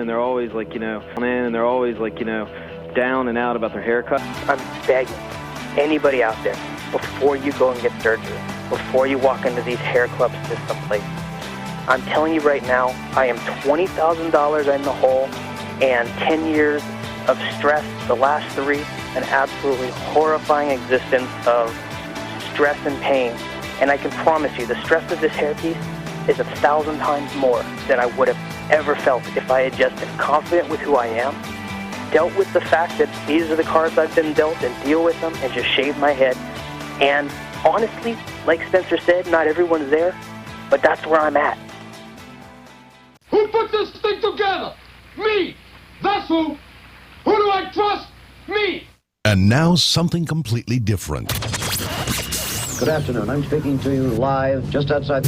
and they're always like, down and out about their haircut. I'm begging anybody out there, before you go and get surgery, before you walk into these hair clubs to someplace, I'm telling you right now, I am $20,000 in the hole, and 10 years of stress, the last 3, an absolutely horrifying existence of stress and pain. And I can promise you, the stress of this hairpiece is 1,000 times more than I would have ever felt if I had just been confident with who I am, dealt with the fact that these are the cards I've been dealt, and deal with them, and just shave my head. And honestly, like Spencer said, not everyone's there, but that's where I'm at. Who put this thing together? Me! That's who! Who do I trust? Me! And now something completely different. Good afternoon. I'm speaking to you live just outside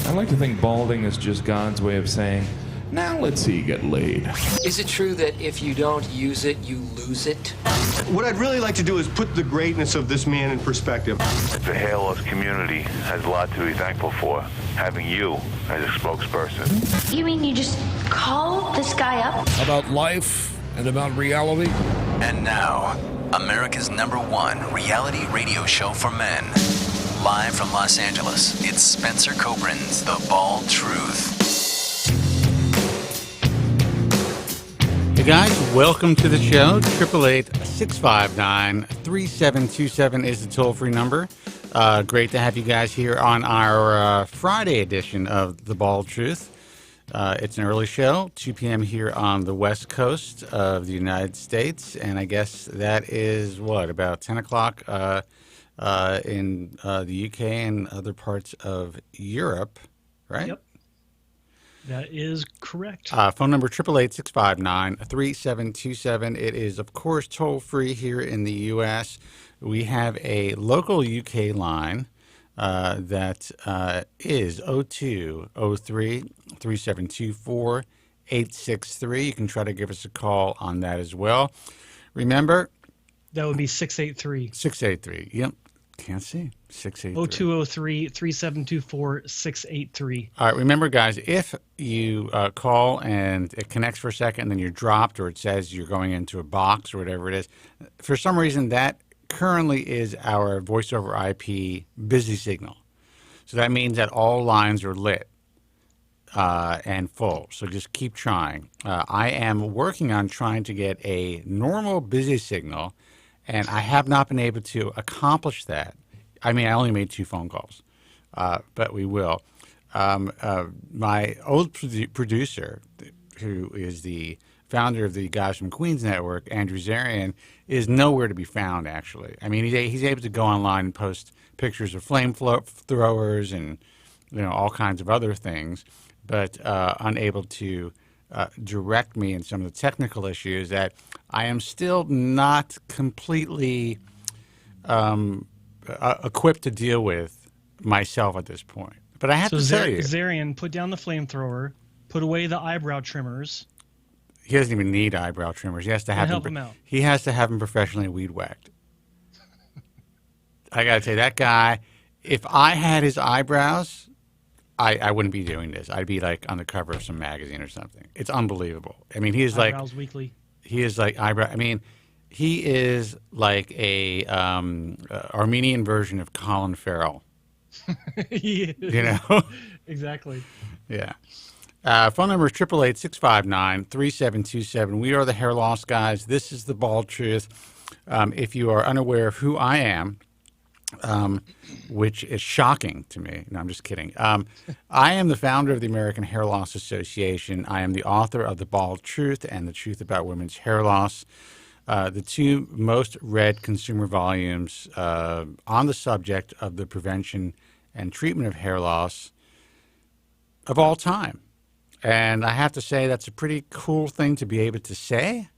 I like to think balding is just God's way of saying, now let's see you get laid. Is it true that if you don't use it, you lose it? What I'd really like to do is put the greatness of this man in perspective. The hair loss community has a lot to be thankful for, having you as a spokesperson. You mean you just call this guy up? About life and about reality. And now, America's #1 reality radio show for men. Live from Los Angeles, it's Spencer Kobren's The Bald Truth. Hey guys, welcome to the show. 888-659-3727 is the toll-free number. Great to have you guys here on our Friday edition of The Bald Truth. It's an early show, 2 p.m. here on the west coast of the United States, and I guess that is, about 10 o'clock in the UK and other parts of Europe, right? Yep. That is correct. Phone number 888-659-3727. It is, of course, toll-free here in the U.S. We have a local UK line that is 02-03-3724-863. You can try to give us a call on that as well. Remember? That would be 683. 683, yep. Can't see. 683. 0203-3724-683. All right, remember, guys, if you call and it connects for a second and then you're dropped or it says you're going into a box or whatever it is, for some reason that currently is our voice over IP busy signal. So that means that all lines are lit and full. So just keep trying. I am working on trying to get a normal busy signal, and I have not been able to accomplish that. I mean, I only made 2 phone calls, but we will. My old producer, who is the founder of the Guys from Queens Network, Andrew Zarian, is nowhere to be found, actually. I mean, he's able to go online and post pictures of flamethrowers and, all kinds of other things, but unable to direct me in some of the technical issues that I am still not completely equipped to deal with myself at this point. But I have to tell you, Zarian, put down the flamethrower, put away the eyebrow trimmers. He doesn't even need eyebrow trimmers. He has to have help him out. He has to have them professionally weed whacked. I gotta say, that guy, if I had his eyebrows, I wouldn't be doing this. I'd be like on the cover of some magazine or something. It's unbelievable. I mean, he is Eyebrows Weekly. He is like eyebrow. I mean, he is like a Armenian version of Colin Farrell. He is. Exactly. Yeah. Phone number is 888-659-3727. We are the Hair Loss Guys. This is the Bald Truth. If you are unaware of who I am, which is shocking to me. No, I'm just kidding. I am the founder of the American Hair Loss Association. I am the author of The Bald Truth and The Truth About Women's Hair Loss, the 2 most read consumer volumes on the subject of the prevention and treatment of hair loss of all time. And I have to say that's a pretty cool thing to be able to say,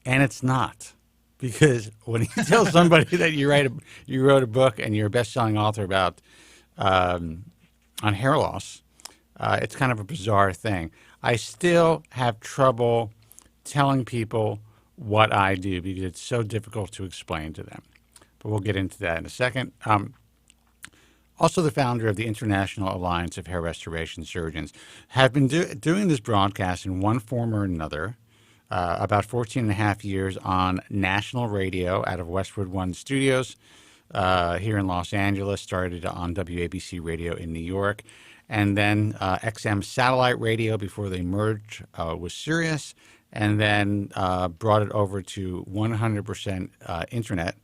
and it's not. Because when you tell somebody that you wrote a book and you're a best-selling author about on hair loss, it's kind of a bizarre thing. I still have trouble telling people what I do because it's so difficult to explain to them. But we'll get into that in a second. also the founder of the International Alliance of Hair Restoration Surgeons, have been doing this broadcast in one form or another, about 14 and a half years on national radio out of Westwood One Studios here in Los Angeles, started on WABC radio in New York, and then XM satellite radio before they merged with Sirius, and then brought it over to 100% internet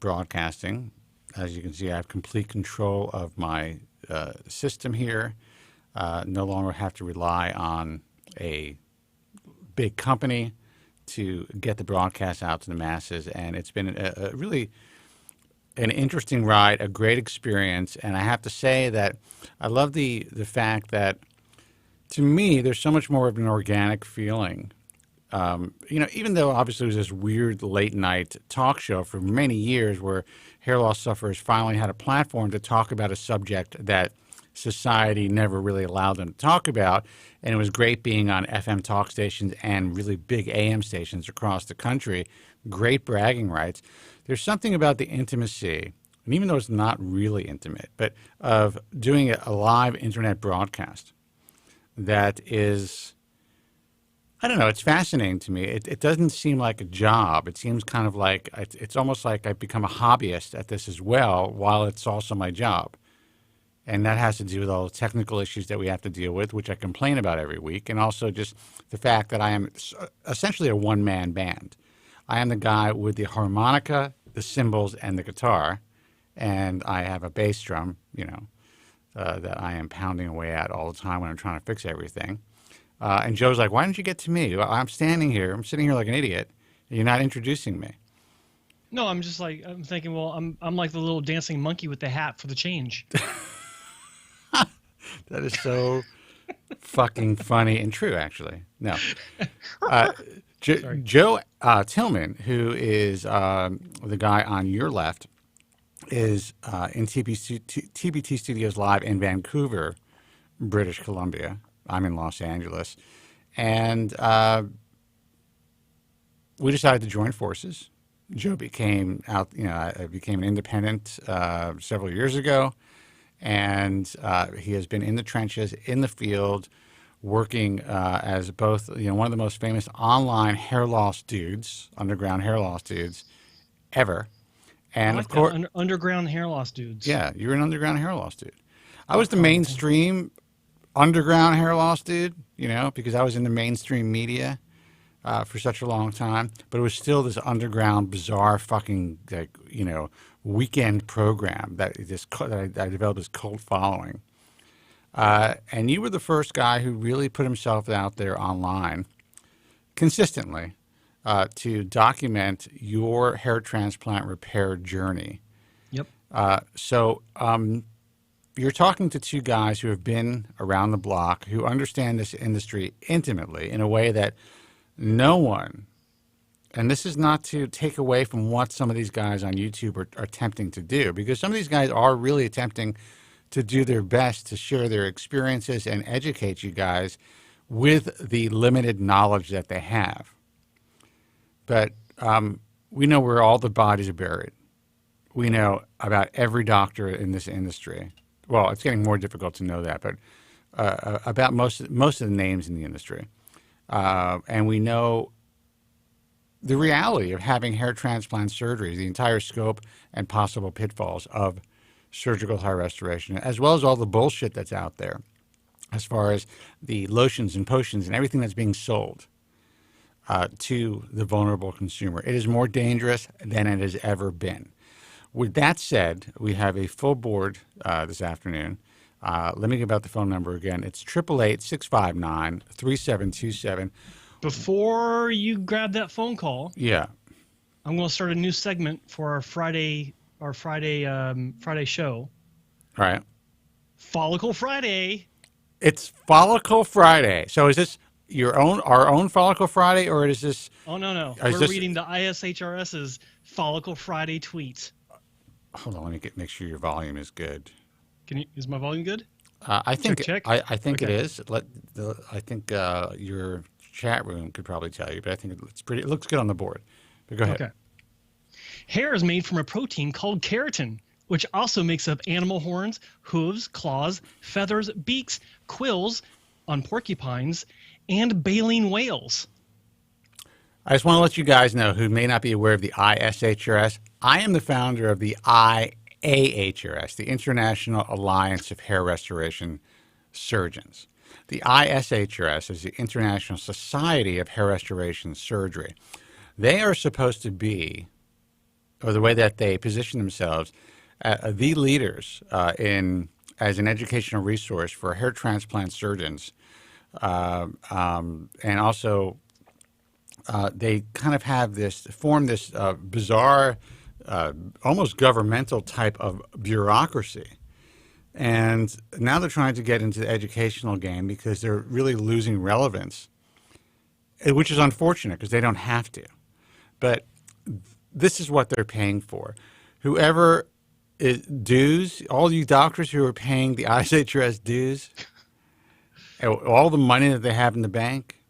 broadcasting. As you can see, I have complete control of my system here. No longer have to rely on a big company to get the broadcast out to the masses. And it's been a really an interesting ride, a great experience. And I have to say that I love the fact that, to me, there's so much more of an organic feeling. Even though obviously it was this weird late night talk show for many years where hair loss sufferers finally had a platform to talk about a subject that society never really allowed them to talk about. And it was great being on FM talk stations and really big AM stations across the country. Great bragging rights. There's something about the intimacy, and even though it's not really intimate, but of doing a live internet broadcast that is, I don't know, it's fascinating to me. It doesn't seem like a job. It seems kind of like, it's almost like I've become a hobbyist at this as well, while it's also my job. And that has to do with all the technical issues that we have to deal with, which I complain about every week, and also just the fact that I am essentially a one-man band. I am the guy with the harmonica, the cymbals, and the guitar, and I have a bass drum, that I am pounding away at all the time when I'm trying to fix everything. And Joe's like, "Why didn't you get to me? I'm standing here. I'm sitting here like an idiot. And you're not introducing me." No, I'm just like, I'm thinking, well, I'm like the little dancing monkey with the hat for the change. That is so fucking funny and true, actually. No. Joe Tillman, who is the guy on your left, is in TBT Studios Live in Vancouver, British Columbia. I'm in Los Angeles. And we decided to join forces. Joe became became an independent several years ago. And he has been in the trenches, in the field, working as both, one of the most famous online hair loss dudes, underground hair loss dudes, ever. And I like of course, underground hair loss dudes. Yeah, you're an underground hair loss dude. I was the mainstream underground hair loss dude, because I was in the mainstream media for such a long time. But it was still this underground, bizarre, fucking weekend program that I developed this cult following. And you were the first guy who really put himself out there online consistently to document your hair transplant repair journey. Yep. So you're talking to two guys who have been around the block, who understand this industry intimately in a way that no one, and this is not to take away from what some of these guys on YouTube are attempting to do, because some of these guys are really attempting to do their best to share their experiences and educate you guys with the limited knowledge that they have. But we know where all the bodies are buried. We know about every doctor in this industry. Well, it's getting more difficult to know that, but about most of the names in the industry. And we know the reality of having hair transplant surgery, the entire scope and possible pitfalls of surgical hair restoration, as well as all the bullshit that's out there as far as the lotions and potions and everything that's being sold to the vulnerable consumer. It is more dangerous than it has ever been. With that said, we have a full board this afternoon. Let me give out the phone number again. It's 888-659-3727. Before you grab that phone call, yeah, I'm going to start a new segment for our Friday show. All right. Follicle Friday. It's Follicle Friday. So is this our own Follicle Friday, or is this? Oh no. We're reading the ISHRS's Follicle Friday tweet. Hold on, let me make sure your volume is good. Is my volume good? I think check. I think Okay. it is. I think your chat room could probably tell you, but I think it's pretty. It looks good on the board. But go ahead. Okay. Hair is made from a protein called keratin. which also makes up animal horns, hooves, claws, feathers, beaks, quills on porcupines, and baleen whales. I just want to let you guys know who may not be aware of the ISHRS. I am the founder of the IAHRS, the International Alliance of Hair Restoration Surgeons. The ISHRS is the International Society of Hair Restoration Surgery. They are supposed to be, or the way that they position themselves, the leaders as an educational resource for hair transplant surgeons. And also, they kind of have form this bizarre, almost governmental type of bureaucracy. And now they're trying to get into the educational game because they're really losing relevance, which is unfortunate because they don't have to. But this is what they're paying for. Whoever is dues, all you doctors who are paying the ISHRS dues, all the money that they have in the bank,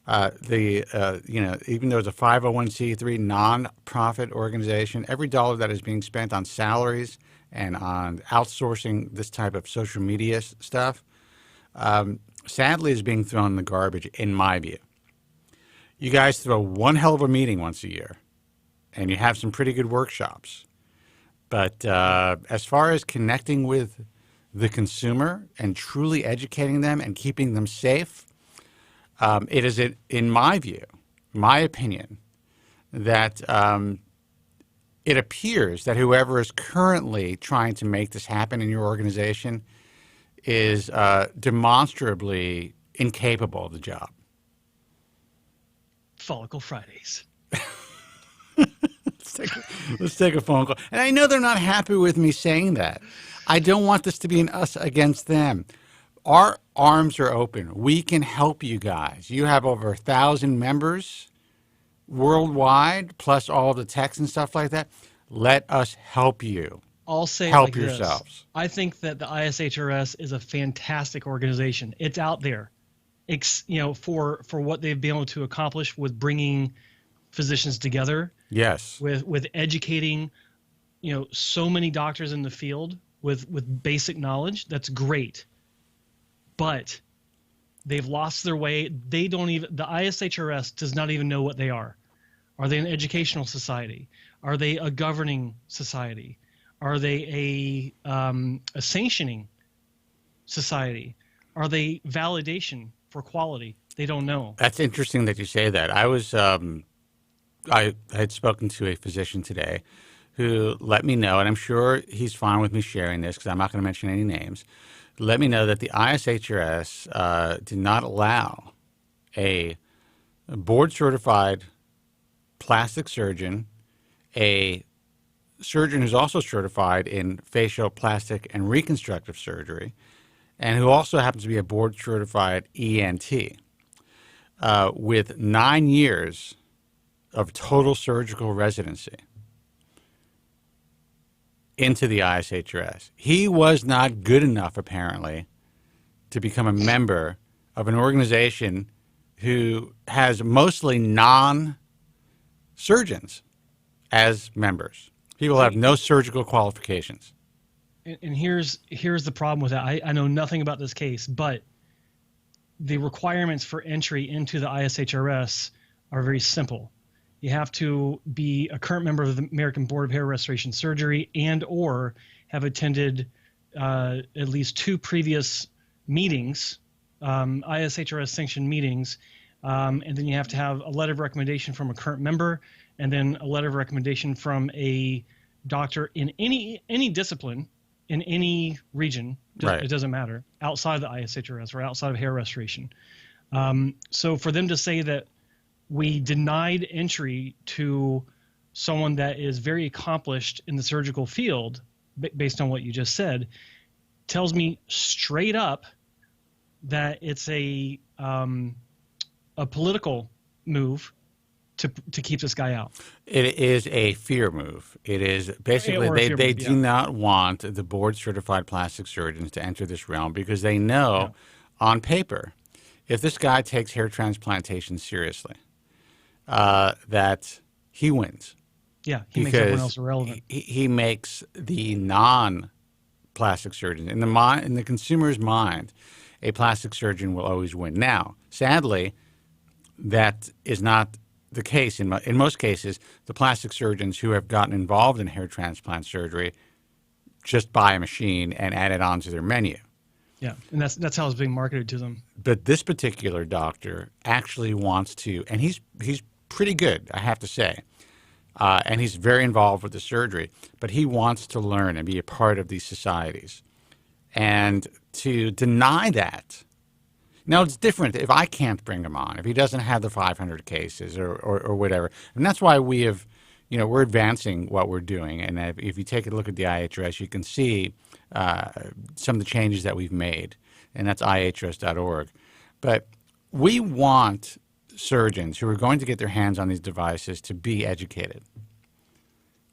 even though it's a 501c3 non-profit organization, every dollar that is being spent on salaries and on outsourcing this type of social media stuff, sadly is being thrown in the garbage, in my view. You guys throw one hell of a meeting once a year, and you have some pretty good workshops. But as far as connecting with the consumer and truly educating them and keeping them safe, it is, in my view, my opinion, that it appears that whoever is currently trying to make this happen in your organization is demonstrably incapable of the job. Follicle Fridays. Let's take a phone call. And I know they're not happy with me saying that. I don't want this to be an us against them. Our arms are open. We can help you guys. You have over 1,000 members worldwide, plus all the texts and stuff like that. Let us help you. I'll say help like yourselves. This. I think that the ISHRS is a fantastic organization. It's out there, for what they've been able to accomplish with bringing physicians together. Yes. With educating, so many doctors in the field with basic knowledge. That's great. But they've lost their way. The ISHRS does not even know what they are. Are they an educational society? Are they a governing society? Are they a sanctioning society? Are they validation for quality? They don't know. That's interesting that you say that. I was I had spoken to a physician today who let me know, and I'm sure he's fine with me sharing this because I'm not going to mention any names, let me know that the ISHRS did not allow a board-certified plastic surgeon, a surgeon who's also certified in facial, plastic, and reconstructive surgery, and who also happens to be a board-certified ENT with 9 years of total surgical residency into the ISHRS. He was not good enough, apparently, to become a member of an organization who has mostly non-surgeons as members. People have no surgical qualifications. And here's the problem with that. I know nothing about this case, but the requirements for entry into the ISHRS are very simple. You have to be a current member of the American Board of Hair Restoration Surgery and or have attended at least 2 previous meetings, ISHRS sanctioned meetings, and then you have to have a letter of recommendation from a current member and then a letter of recommendation from a doctor in any discipline in any region. Right. It doesn't matter, outside the ISHRS or outside of hair restoration. So for them to say that we denied entry to someone that is very accomplished in the surgical field, based on what you just said, tells me straight up that it's a political move to keep this guy out. It is a fear move. It is basically they do not want the board certified plastic surgeons to enter this realm because they know on paper, if this guy takes hair transplantation seriously, that he wins. Yeah, he makes everyone else irrelevant. He makes the non-plastic surgeon in the consumer's mind. A plastic surgeon will always win. Now, sadly, that is not the case. In most cases, the plastic surgeons who have gotten involved in hair transplant surgery just buy a machine and add it onto their menu. Yeah, and that's how it's being marketed to them. But this particular doctor actually wants to, and he's pretty good, I have to say, and he's very involved with the surgery, but he wants to learn and be a part of these societies. And to deny that, now it's different if I can't bring him on, if he doesn't have the 500 cases or whatever. And that's why we have, we're advancing what we're doing. And if you take a look at the IHRS, you can see some of the changes that we've made, and that's IHRS.org. But we want surgeons who are going to get their hands on these devices to be educated.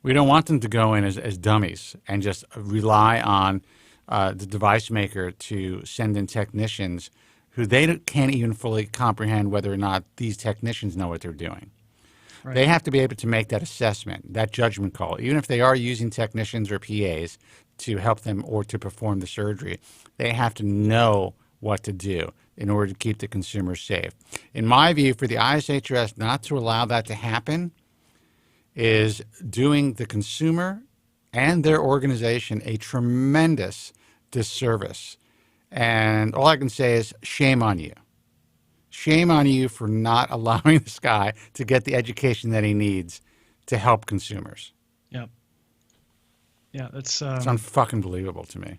We don't want them to go in as dummies and just rely on the device maker to send in technicians who they can't even fully comprehend whether or not these technicians know what they're doing. Right. They have to be able to make that assessment, that judgment call. Even if they are using technicians or PAs to help them or to perform the surgery, they have to know what to do in order to keep the consumer safe. In my view, for the ISHRS not to allow that to happen is doing the consumer and their organization a tremendous disservice. And all I can say is shame on you. Shame on you for not allowing this guy to get the education that he needs to help consumers. Yeah. Yeah, it's unfucking believable to me.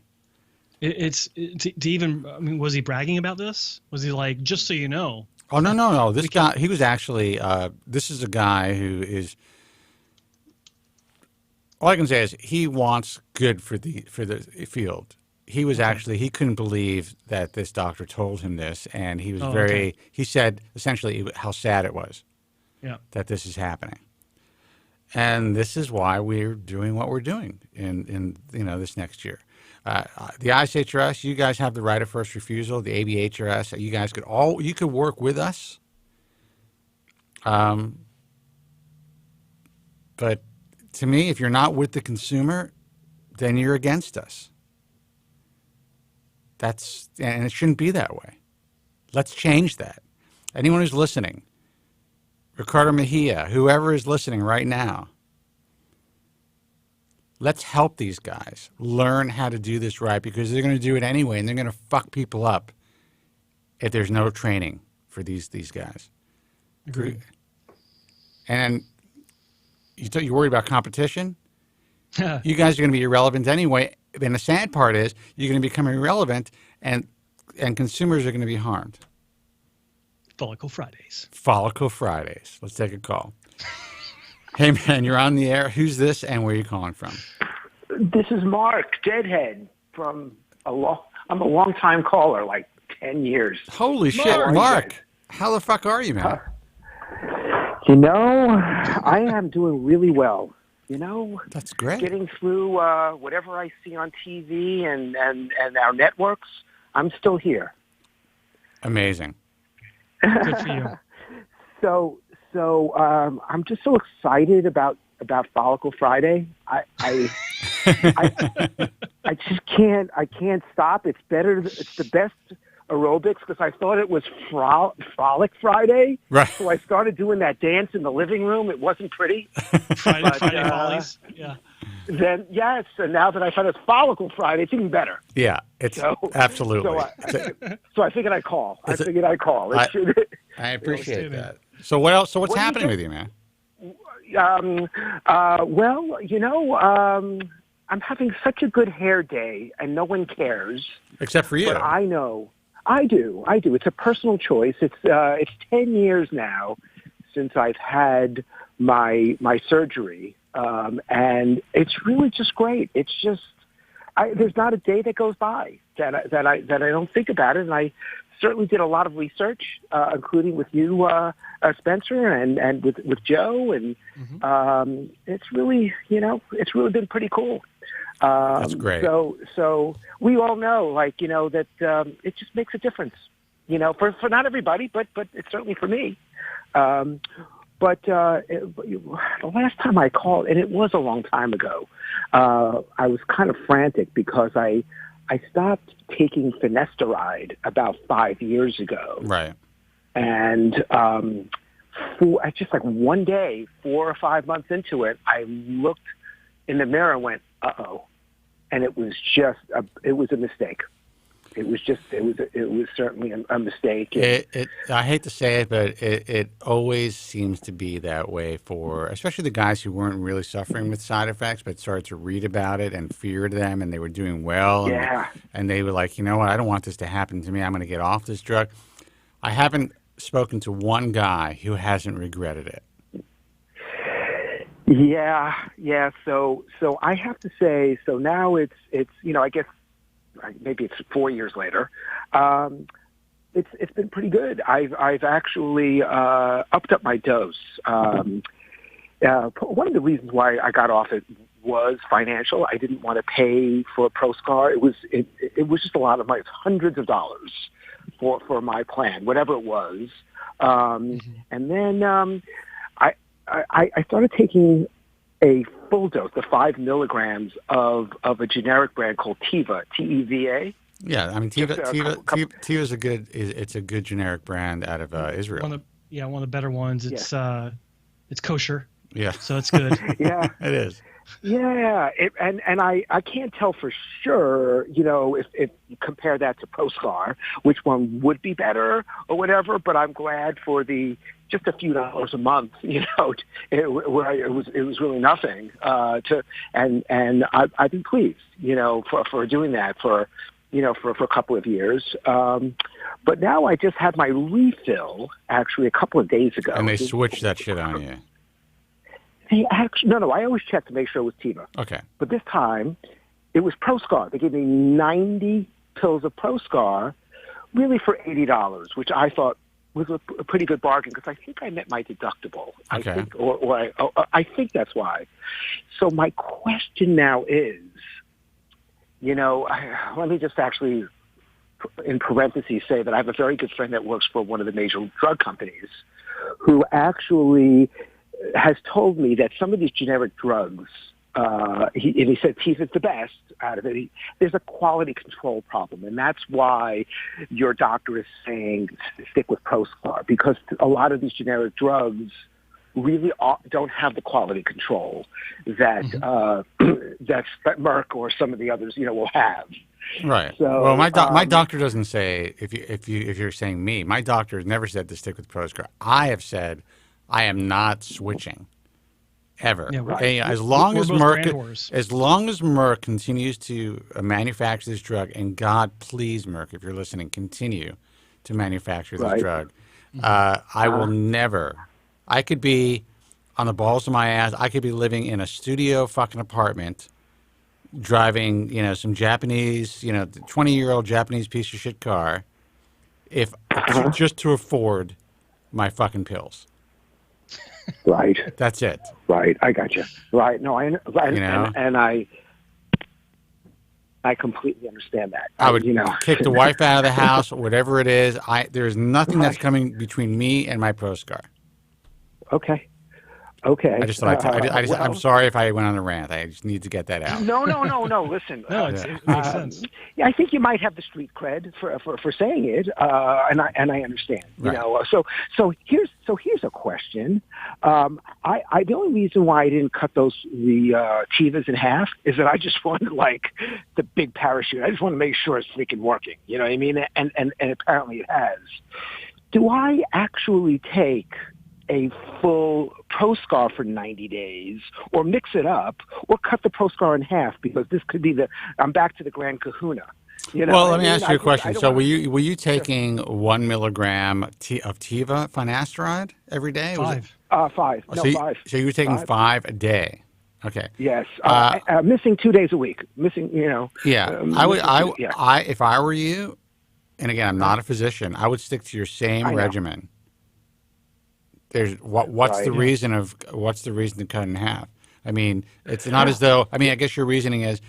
To even, I mean, was he bragging about this? Was he like, just so you know? Oh, no. This guy, he was actually, this is a guy who is, all I can say is he wants good for the field. He was actually, he couldn't believe that this doctor told him this, and he was he said essentially how sad it was that this is happening. And this is why we're doing what we're doing in this next year. The ISHRS, you guys have the right of first refusal. The ABHRS, you guys could work with us. But to me, if you're not with the consumer, then you're against us. And it shouldn't be that way. Let's change that. Anyone who's listening, Ricardo Mejia, whoever is listening right now, let's help these guys learn how to do this right, because they're going to do it anyway, and they're going to fuck people up if there's no training for these guys. Agreed. And you're worried about competition? You guys are going to be irrelevant anyway. And the sad part is you're going to become irrelevant, and consumers are going to be harmed. Follicle Fridays. Follicle Fridays. Let's take a call. Hey, man, you're on the air. Who's this, and where are you calling from? This is Mark, Deadhead, from I'm a long-time caller, like 10 years. Holy shit, Mark. How the fuck are you, man? I am doing really well. That's great. Getting through whatever I see on TV and our networks, I'm still here. Amazing. Good for you. So I'm just so excited about Follicle Friday. I just can't stop. It's the best aerobics, because I thought it was Frolic Friday. Right. So I started doing that dance in the living room. It wasn't pretty. Friday Follies. Yeah. Then, yes, and now that I found it's Follicle Friday, it's even better. Yeah, it's absolutely. So I figured I'd call. I appreciate that. So what else? So what's happening with you, man? I'm having such a good hair day, and no one cares. Except for you. But I know. I do. It's a personal choice. It's 10 years now since I've had my surgery, and it's really just great. It's just there's not a day that goes by that I don't think about it, and I certainly did a lot of research, including with you, Spencer, and with Joe, and it's really been pretty cool. That's great. So we all know, that it just makes a difference, for not everybody, but it's certainly for me. But the last time I called, and it was a long time ago, I was kind of frantic because I stopped taking finasteride about 5 years ago. Right. And just like one day, 4 or 5 months into it, I looked in the mirror and went, uh-oh. And it was just it was a mistake. It was certainly a mistake. I hate to say it, but it always seems to be that way for, especially the guys who weren't really suffering with side effects, but started to read about it and feared them, and they were doing well. Yeah. And they were like, you know what, I don't want this to happen to me. I'm going to get off this drug. I haven't spoken to one guy who hasn't regretted it. Yeah. So I have to say, so now it's I guess maybe it's 4 years later. It's been pretty good. I've actually upped up my dose. One of the reasons why I got off it was financial. I didn't want to pay for a Proscar. It was just a lot of money. It's hundreds of dollars for my plan, whatever it was. And then I started taking a full dose, the 5 milligrams of a generic brand called Teva, Teva. Yeah, I mean Teva is a good. It's a good generic brand out of Israel. One of the better ones. It's kosher. Yeah, so it's good. Yeah, it is. Yeah, and I can't tell for sure, if you compare that to Proscar, which one would be better or whatever. But I'm glad for just a few dollars a month, it was really nothing. And I've been pleased, for doing that for a couple of years. But now I just had my refill actually a couple of days ago. And they switched that shit on you. No, I always check to make sure it was Teva. Okay. But this time, it was Proscar. They gave me 90 pills of Proscar, really for $80, which I thought was a pretty good bargain because I think I met my deductible. Okay. I think that's why. So my question now is, let me just actually, in parentheses, say that I have a very good friend that works for one of the major drug companies who actually has told me that some of these generic drugs, he said Teva's the best out of it. There's a quality control problem, and that's why your doctor is saying stick with Proscar, because a lot of these generic drugs really don't have the quality control that that Merck or some of the others will have. Right. So, well, my doctor doesn't say if you're saying me. My doctor has never said to stick with Proscar. I have said I am not switching ever. Yeah, right. As long as Merck continues to manufacture this drug, and God please, Merck, if you're listening, continue to manufacture this drug, I will never. I could be on the balls of my ass. I could be living in a studio fucking apartment, driving some Japanese 20-year-old Japanese piece of shit car, just to afford my fucking pills. Right. That's it. Right. I got you. Right. No, and I completely understand that. I would kick the wife out of the house, whatever it is. There's nothing that's coming between me and my Proscar. Okay. I just thought I'm sorry if I went on a rant. I just need to get that out. No. Listen. It makes sense. Yeah, I think you might have the street cred for saying it, and I understand. Right. So here's a question. The only reason why I didn't cut the Tevas in half is that I just wanted the big parachute. I just want to make sure it's freaking working. You know what I mean? And apparently it has. Do I actually take a full Proscar for 90 days, or mix it up, or cut the Proscar in half, because this could be I'm back to the Grand Kahuna. Well, let me ask you a question. So were you taking 1 milligram of Teva finasteride every day? 5. 5. No, 5. So you were taking 5 a day. Okay. Yes. Missing 2 days a week. Missing, Yeah. If I were you, and again, I'm not a physician, I would stick to your same regimen. What's the reason to cut in half? I mean, it's not as though. I mean, I guess your reasoning is,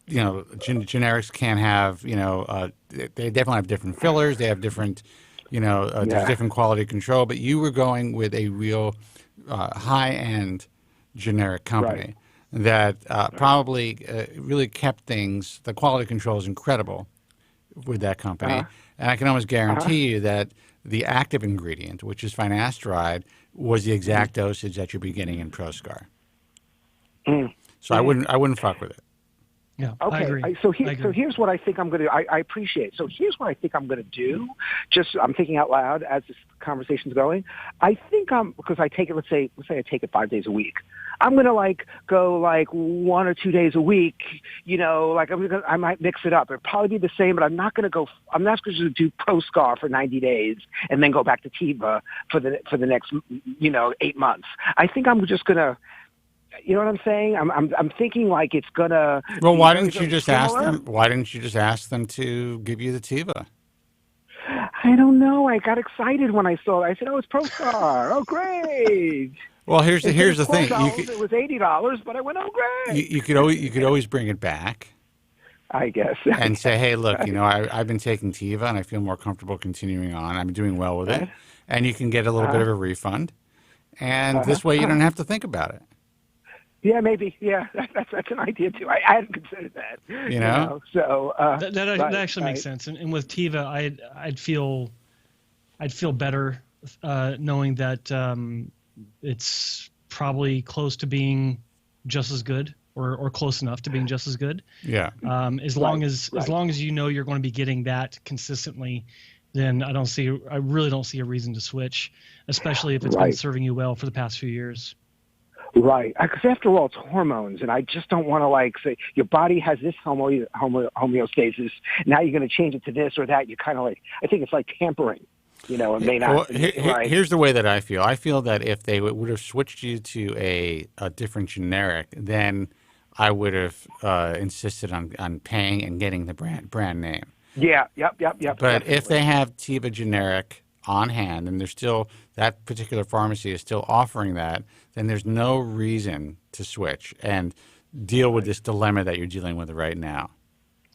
generics can't have. They definitely have different fillers. They have different There's different quality control, but you were going with a real high-end generic company that probably really kept things. The quality control is incredible with that company, and I can almost guarantee you that the active ingredient, which is finasteride, was the exact dosage that you're getting in Proscar. So I wouldn't fuck with it. Yeah, okay. I agree. So here's what I think I'm going to. I appreciate. So here's what I think I'm going to do. I'm thinking out loud as this conversation's going. I think because I take it. Let's say I take it 5 days a week. I'm going to go 1 or 2 days a week. I might mix it up. It'll probably be the same, but I'm not going to do Proscar for 90 days and then go back to Tiva for the next 8 months. I think I'm just going to. You know what I'm saying? I'm thinking like it's gonna. Well, why didn't you just ask them? Why didn't you just ask them to give you the Tiva? I don't know. I got excited when I saw it. I said, "Oh, it's Proscar. Oh, great!" Well, here's the thing. It was $80, but I went, "Oh, great!" You could always bring it back. I guess. And say, "Hey, look, I've been taking Tiva, and I feel more comfortable continuing on. I'm doing well with it, and you can get a little bit of a refund, and this way you don't have to think about it." Yeah, maybe. Yeah, that's an idea too. I hadn't considered that. So that actually makes sense. And with Tiva, I'd feel better knowing that it's probably close to being just as good or close enough to being just as good. Yeah. As long as you're going to be getting that consistently, then I really don't see a reason to switch, especially if it's been serving you well for the past few years. Right, because after all, it's hormones, and I just don't want to say your body has this homeostasis. Now you're going to change it to this or that. You kind of I think it's like tampering. It may not. Well, here's the way that I feel. I feel that if they would have switched you to a different generic, then I would have insisted on paying and getting the brand name. Yeah. Yep. But definitely. If they have Tiva generic on hand, and there's still that particular pharmacy is still offering that, then there's no reason to switch and deal with this dilemma that you're dealing with right now.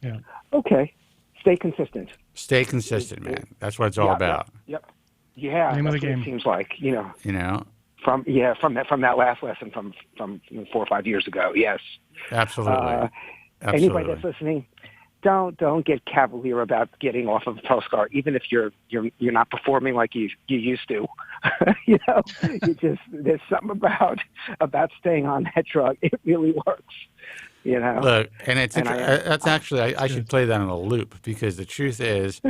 Yeah. Okay. Stay consistent. Stay consistent, man. That's what it's all about. Yep. Yeah. Name of the game. It seems like from that last lesson from 4 or 5 years ago. Yes. Absolutely. Anybody that's listening, don't get cavalier about getting off of Proscar, even if you're not performing like you used to. There's something about staying on that drug. It really works. Look, and that's actually I should play that on a loop, because the truth is,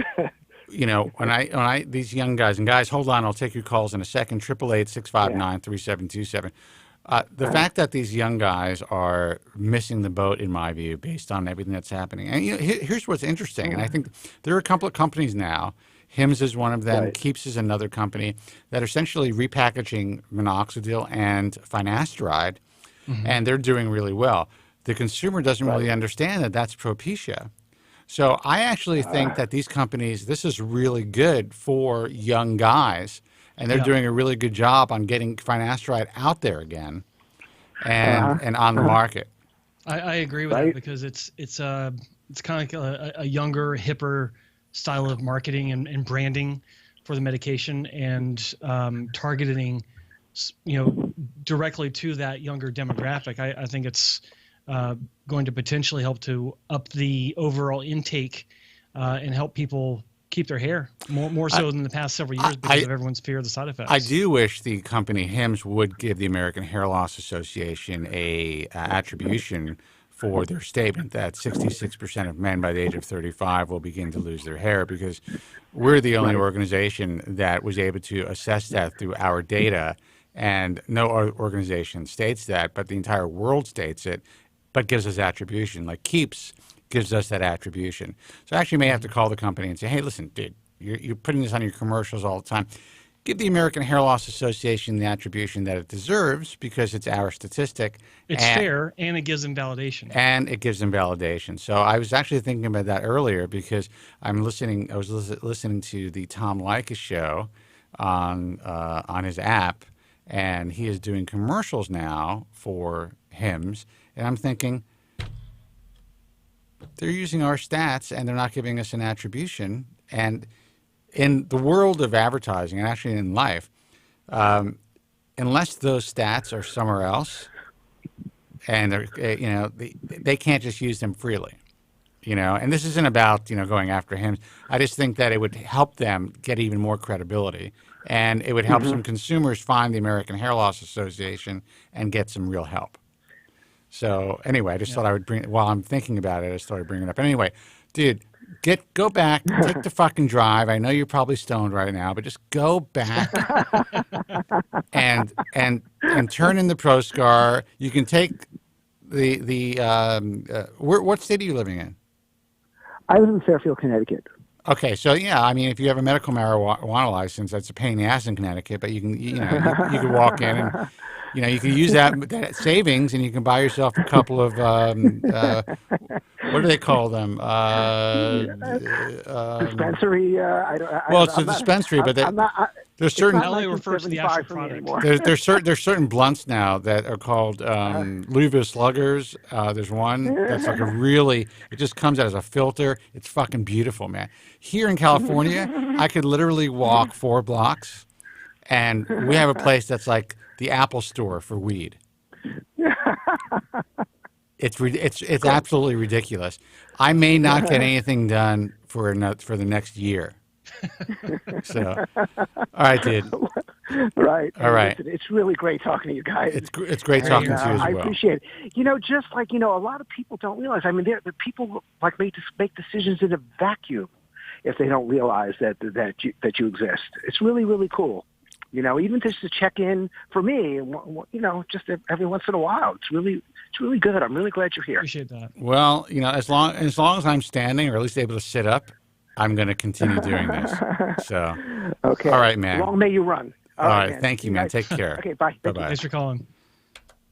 when I these young guys, and guys, hold on, I'll take your calls in a second. 888-659-3727. The fact that these young guys are missing the boat, in my view, based on everything that's happening. And here's what's interesting, and I think there are a couple of companies now. Hims is one of them. Keeps is another company that are essentially repackaging minoxidil and finasteride, and they're doing really well. The consumer doesn't really understand that that's Propecia. So I actually think that these companies, this is really good for young guys. And they're doing a really good job on getting finasteride out there again, and on the market. I agree with that, because it's kind of like a younger, hipper style of marketing and branding for the medication, and targeting directly to that younger demographic. I think it's going to potentially help to up the overall intake and help people keep their hair more so than the past several years, because of everyone's fear of the side effects. I do wish the company Hims would give the American Hair Loss Association a attribution for their statement that 66% of men by the age of 35 will begin to lose their hair, because we're the only organization that was able to assess that through our data, and no other organization states that, but the entire world states it, but gives us attribution. Like Keeps gives us that attribution. So I actually may have to call the company and say, hey, listen, dude, you're putting this on your commercials all the time. Give the American Hair Loss Association the attribution that it deserves, because it's our statistic. It's fair, and it gives them validation. So I was actually thinking about that earlier, because I was listening to the Tom Leykis show on his app, and he is doing commercials now for Hims, and I'm thinking, they're using our stats and they're not giving us an attribution. And in the world of advertising and actually in life, unless those stats are somewhere else, and they're, they can't just use them freely. And this isn't about, going after him. I just think that it would help them get even more credibility, and it would help some consumers find the American Hair Loss Association and get some real help. So anyway, I just thought I would while I'm thinking about it, I just thought I'd bring it up. Anyway, dude, go back, take the fucking drive. I know you're probably stoned right now, but just go back and turn in the Proscar. You can take what state are you living in? I live in Fairfield, Connecticut. Okay, so yeah, I mean, if you have a medical marijuana license, that's a pain in the ass in Connecticut. But you can walk in and you can use that savings, and you can buy yourself a couple of what do they call them? Dispensary. It's a dispensary, but there's certain. LA refers to the actual product. There's certain blunts now that are called Louisville Sluggers. There's one that's like it just comes out as a filter. It's fucking beautiful, man. Here in California, I could literally walk 4 blocks, and we have a place that's like the Apple Store for weed. It's absolutely ridiculous. I may not get anything done for the next year. So, all right, dude. Right. All right. Listen, it's really great talking to you guys. It's great talking to you as well. I appreciate it. Just like a lot of people don't realize. I mean, the people like make decisions in a vacuum if they don't realize that you exist. It's really, really cool. Even just to check in for me, just every once in a while. It's really good. I'm really glad you're here. Appreciate that. Well, as long as I'm standing, or at least able to sit up, I'm going to continue doing this. So, okay. All right, man. Long may you run. All right. Thank you, man. Take care. Okay, bye. Bye-bye. Thanks for calling.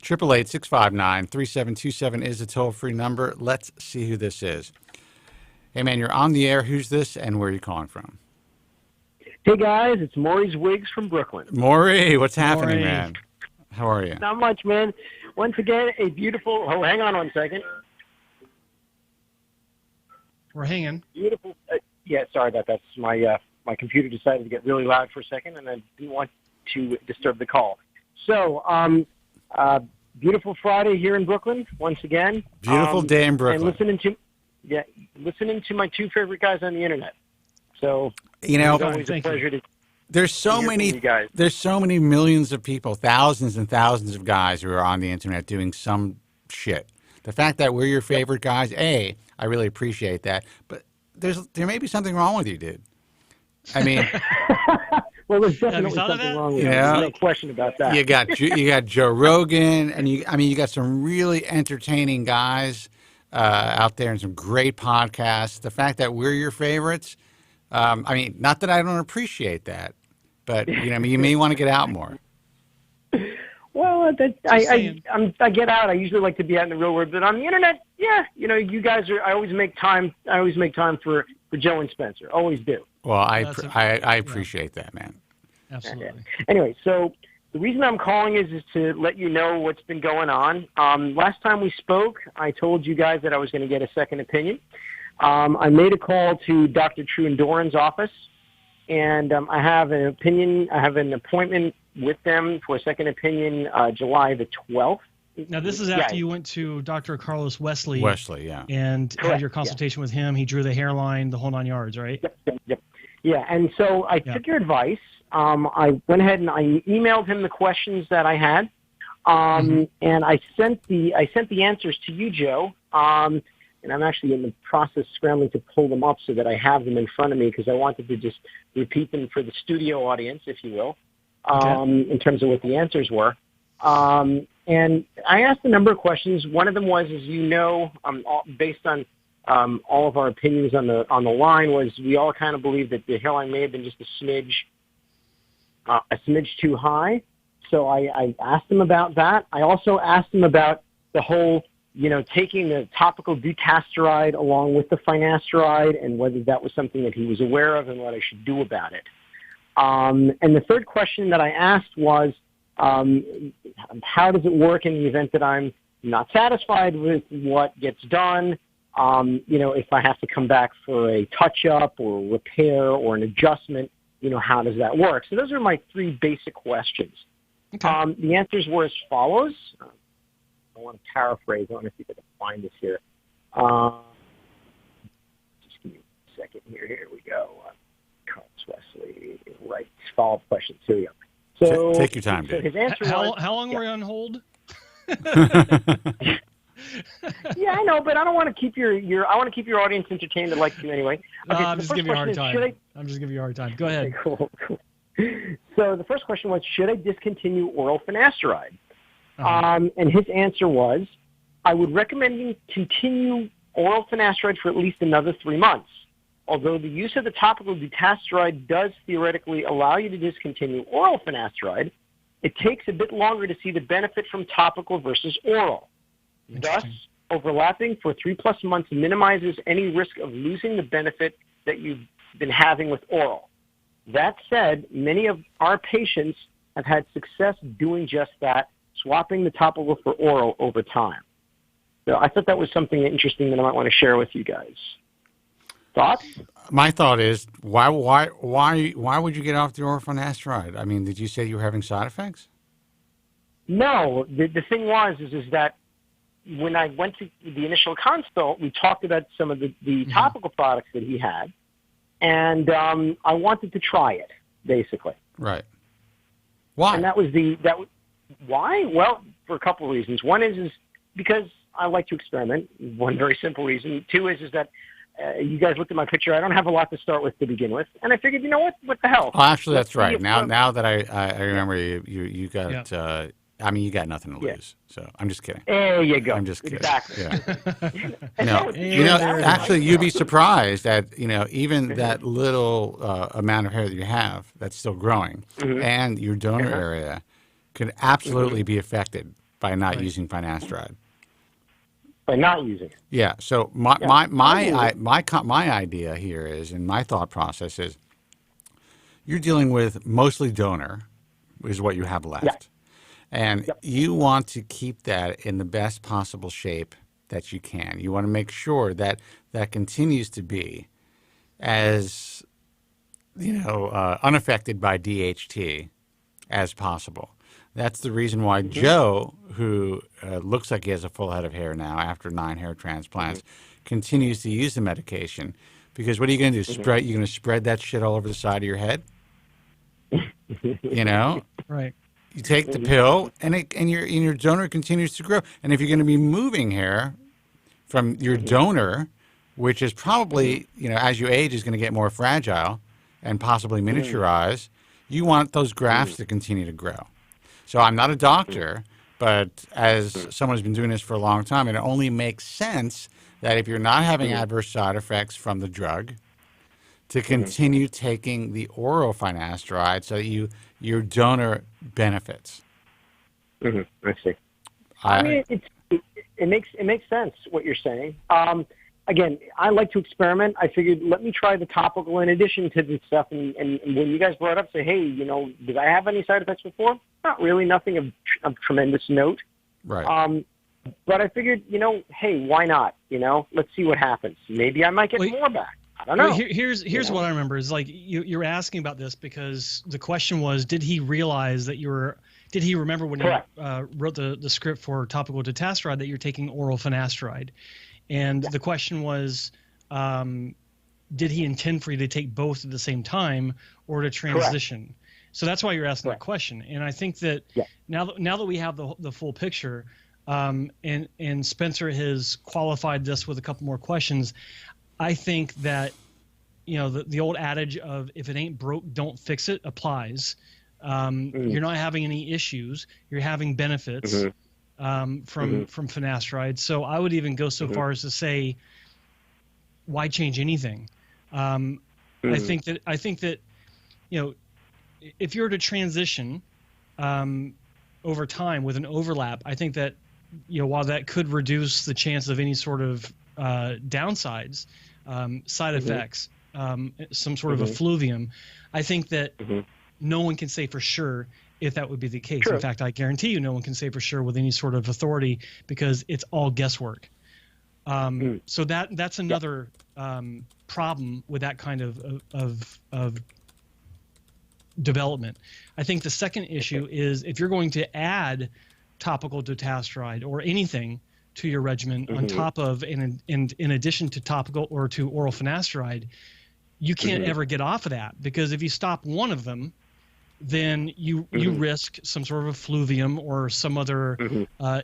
888-659-3727 is the toll-free number. Let's see who this is. Hey, man, you're on the air. Who's this, and where are you calling from? Hey, guys. It's Mory's Wigs from Brooklyn. Mory, what's happening, man? How are you? Not much, man. Once again, a beautiful... Oh, hang on 1 second. We're hanging. Beautiful... yeah, sorry about that. My computer decided to get really loud for a second, and I didn't want to disturb the call. So, beautiful Friday here in Brooklyn, once again. Beautiful day in Brooklyn. And listening to my 2 favorite guys on the internet. So, it's always a pleasure to... There's so many millions of people, thousands and thousands of guys who are on the internet doing some shit. The fact that we're your favorite guys, I really appreciate that. But there may be something wrong with you, dude. I mean, well, there's definitely something wrong with you. No question about that. You got Joe Rogan, and you got some really entertaining guys out there and some great podcasts. The fact that we're your favorites. I mean, not that I don't appreciate that, but you may want to get out more. Well, I get out. I usually like to be out in the real world, but on the internet, you guys are. I always make time for Joe and Spencer. Always do. Well, I appreciate that, man. Absolutely. Okay. Anyway, so the reason I'm calling is to let you know what's been going on. Last time we spoke, I told you guys that I was going to get a second opinion. I made a call to Dr. True Dorin's office, and I have an opinion. I have an appointment with them for a second opinion July the 12th. Now, this is after you went to Dr. Carlos Wesley. Wesley, yeah. And had your consultation with him. He drew the hairline, the whole 9 yards, right? Yep. Yeah, and so I took your advice. I went ahead and I emailed him the questions that I had, and I sent the answers to you, Joe. And I'm actually in the process scrambling to pull them up so that I have them in front of me because I wanted to just repeat them for the studio audience, if you will, in terms of what the answers were. And I asked a number of questions. One of them was, as you know, based on all of our opinions on the line, was we all kind of believe that the hairline may have been just a smidge too high. So I asked him about that. I also asked him about the whole, taking the topical dutasteride along with the finasteride and whether that was something that he was aware of and what I should do about it. And the third question that I asked was, how does it work in the event that I'm not satisfied with what gets done? If I have to come back for a touch-up or a repair or an adjustment, how does that work? So those are my 3 basic questions. Okay. The answers were as follows. I want to paraphrase. I want to see if I can find this here. Just give me a second here. Here we go. Carlos Wesley, right. Follow-up questions. Here we go. So take your time, dude. His answer how long were you on hold? Yeah, I know, but I don't want to keep your I want to keep your audience entertained. I'd like to anyway. Okay, I'm just giving you a hard time. I'm just giving you a hard time. Go ahead. Okay, cool. So the first question was, should I discontinue oral finasteride? And his answer was, I would recommend you continue oral finasteride for at least another 3 months. Although the use of the topical dutasteride does theoretically allow you to discontinue oral finasteride, it takes a bit longer to see the benefit from topical versus oral. Thus, overlapping for 3+ months minimizes any risk of losing the benefit that you've been having with oral. That said, many of our patients have had success doing just that, swapping the topical for oral over time. So I thought that was something interesting that I might want to share with you guys. Thoughts? My thought is, why would you get off the oral finasteride? I mean, did you say you were having side effects? No. The thing was that when I went to the initial consult, we talked about some of the topical products that he had, and I wanted to try it, basically. Right. Why? And why? Well, for a couple of reasons. One is because I like to experiment. One very simple reason. 2 is that you guys looked at my picture. I don't have a lot to start with to begin with, and I figured, you know what the hell? Oh, actually, that's right. Now that I remember, you got. Yeah. You got nothing to lose. So I'm just kidding. There you go. I'm just kidding. Exactly. Yeah. Actually, you'd be surprised that even that little amount of hair that you have that's still growing, and your donor area could absolutely be affected by not using finasteride. By not using it. Yeah. So my idea here is, and my thought process is, you're dealing with mostly donor, is what you have left. Yeah. And you want to keep that in the best possible shape that you can. You want to make sure that that continues to be as, unaffected by DHT as possible. That's the reason why Joe, who looks like he has a full head of hair now after 9 hair transplants, continues to use the medication. Because what are you going to do? You're going to spread that shit all over the side of your head? Right. You take the pill, and your donor continues to grow. And if you're going to be moving hair from your donor, which is probably, as you age, is going to get more fragile and possibly miniaturize, you want those grafts to continue to grow. So I'm not a doctor, but as someone who's been doing this for a long time, it only makes sense that if you're not having adverse side effects from the drug, to continue taking the oral finasteride so that your donor benefits. I see. It makes sense what you're saying. Again, I like to experiment. I figured, let me try the topical in addition to the stuff. And when you guys brought it up, say, hey, did I have any side effects before? Not really, nothing of tremendous note. Right. But I figured, hey, why not? Let's see what happens. Maybe I might get more back. I don't know. Here's what I remember is like you were asking about this because the question was, did he realize that did he remember when he wrote the script for topical dutasteride that you're taking oral finasteride? And the question was, did he intend for you to take both at the same time or to transition? Correct. So that's why you're asking that question. And I think that now that we have the full picture, and Spencer has qualified this with a couple more questions, I think that, the old adage of if it ain't broke, don't fix it applies. You're not having any issues. You're having benefits from finasteride. So I would even go so far as to say, why change anything? I think that if you're to transition over time with an overlap, I think that while that could reduce the chance of any sort of downsides, side effects, some sort of effluvium, I think that no one can say for sure if that would be the case. True. In fact, I guarantee you no one can say for sure with any sort of authority because it's all guesswork. So that's another problem with that kind of development. I think the second issue is if you're going to add topical dutasteride or anything to your regimen on top of in addition to topical or to oral finasteride, you can't ever get off of that, because if you stop one of them, then you risk some sort of effluvium or some other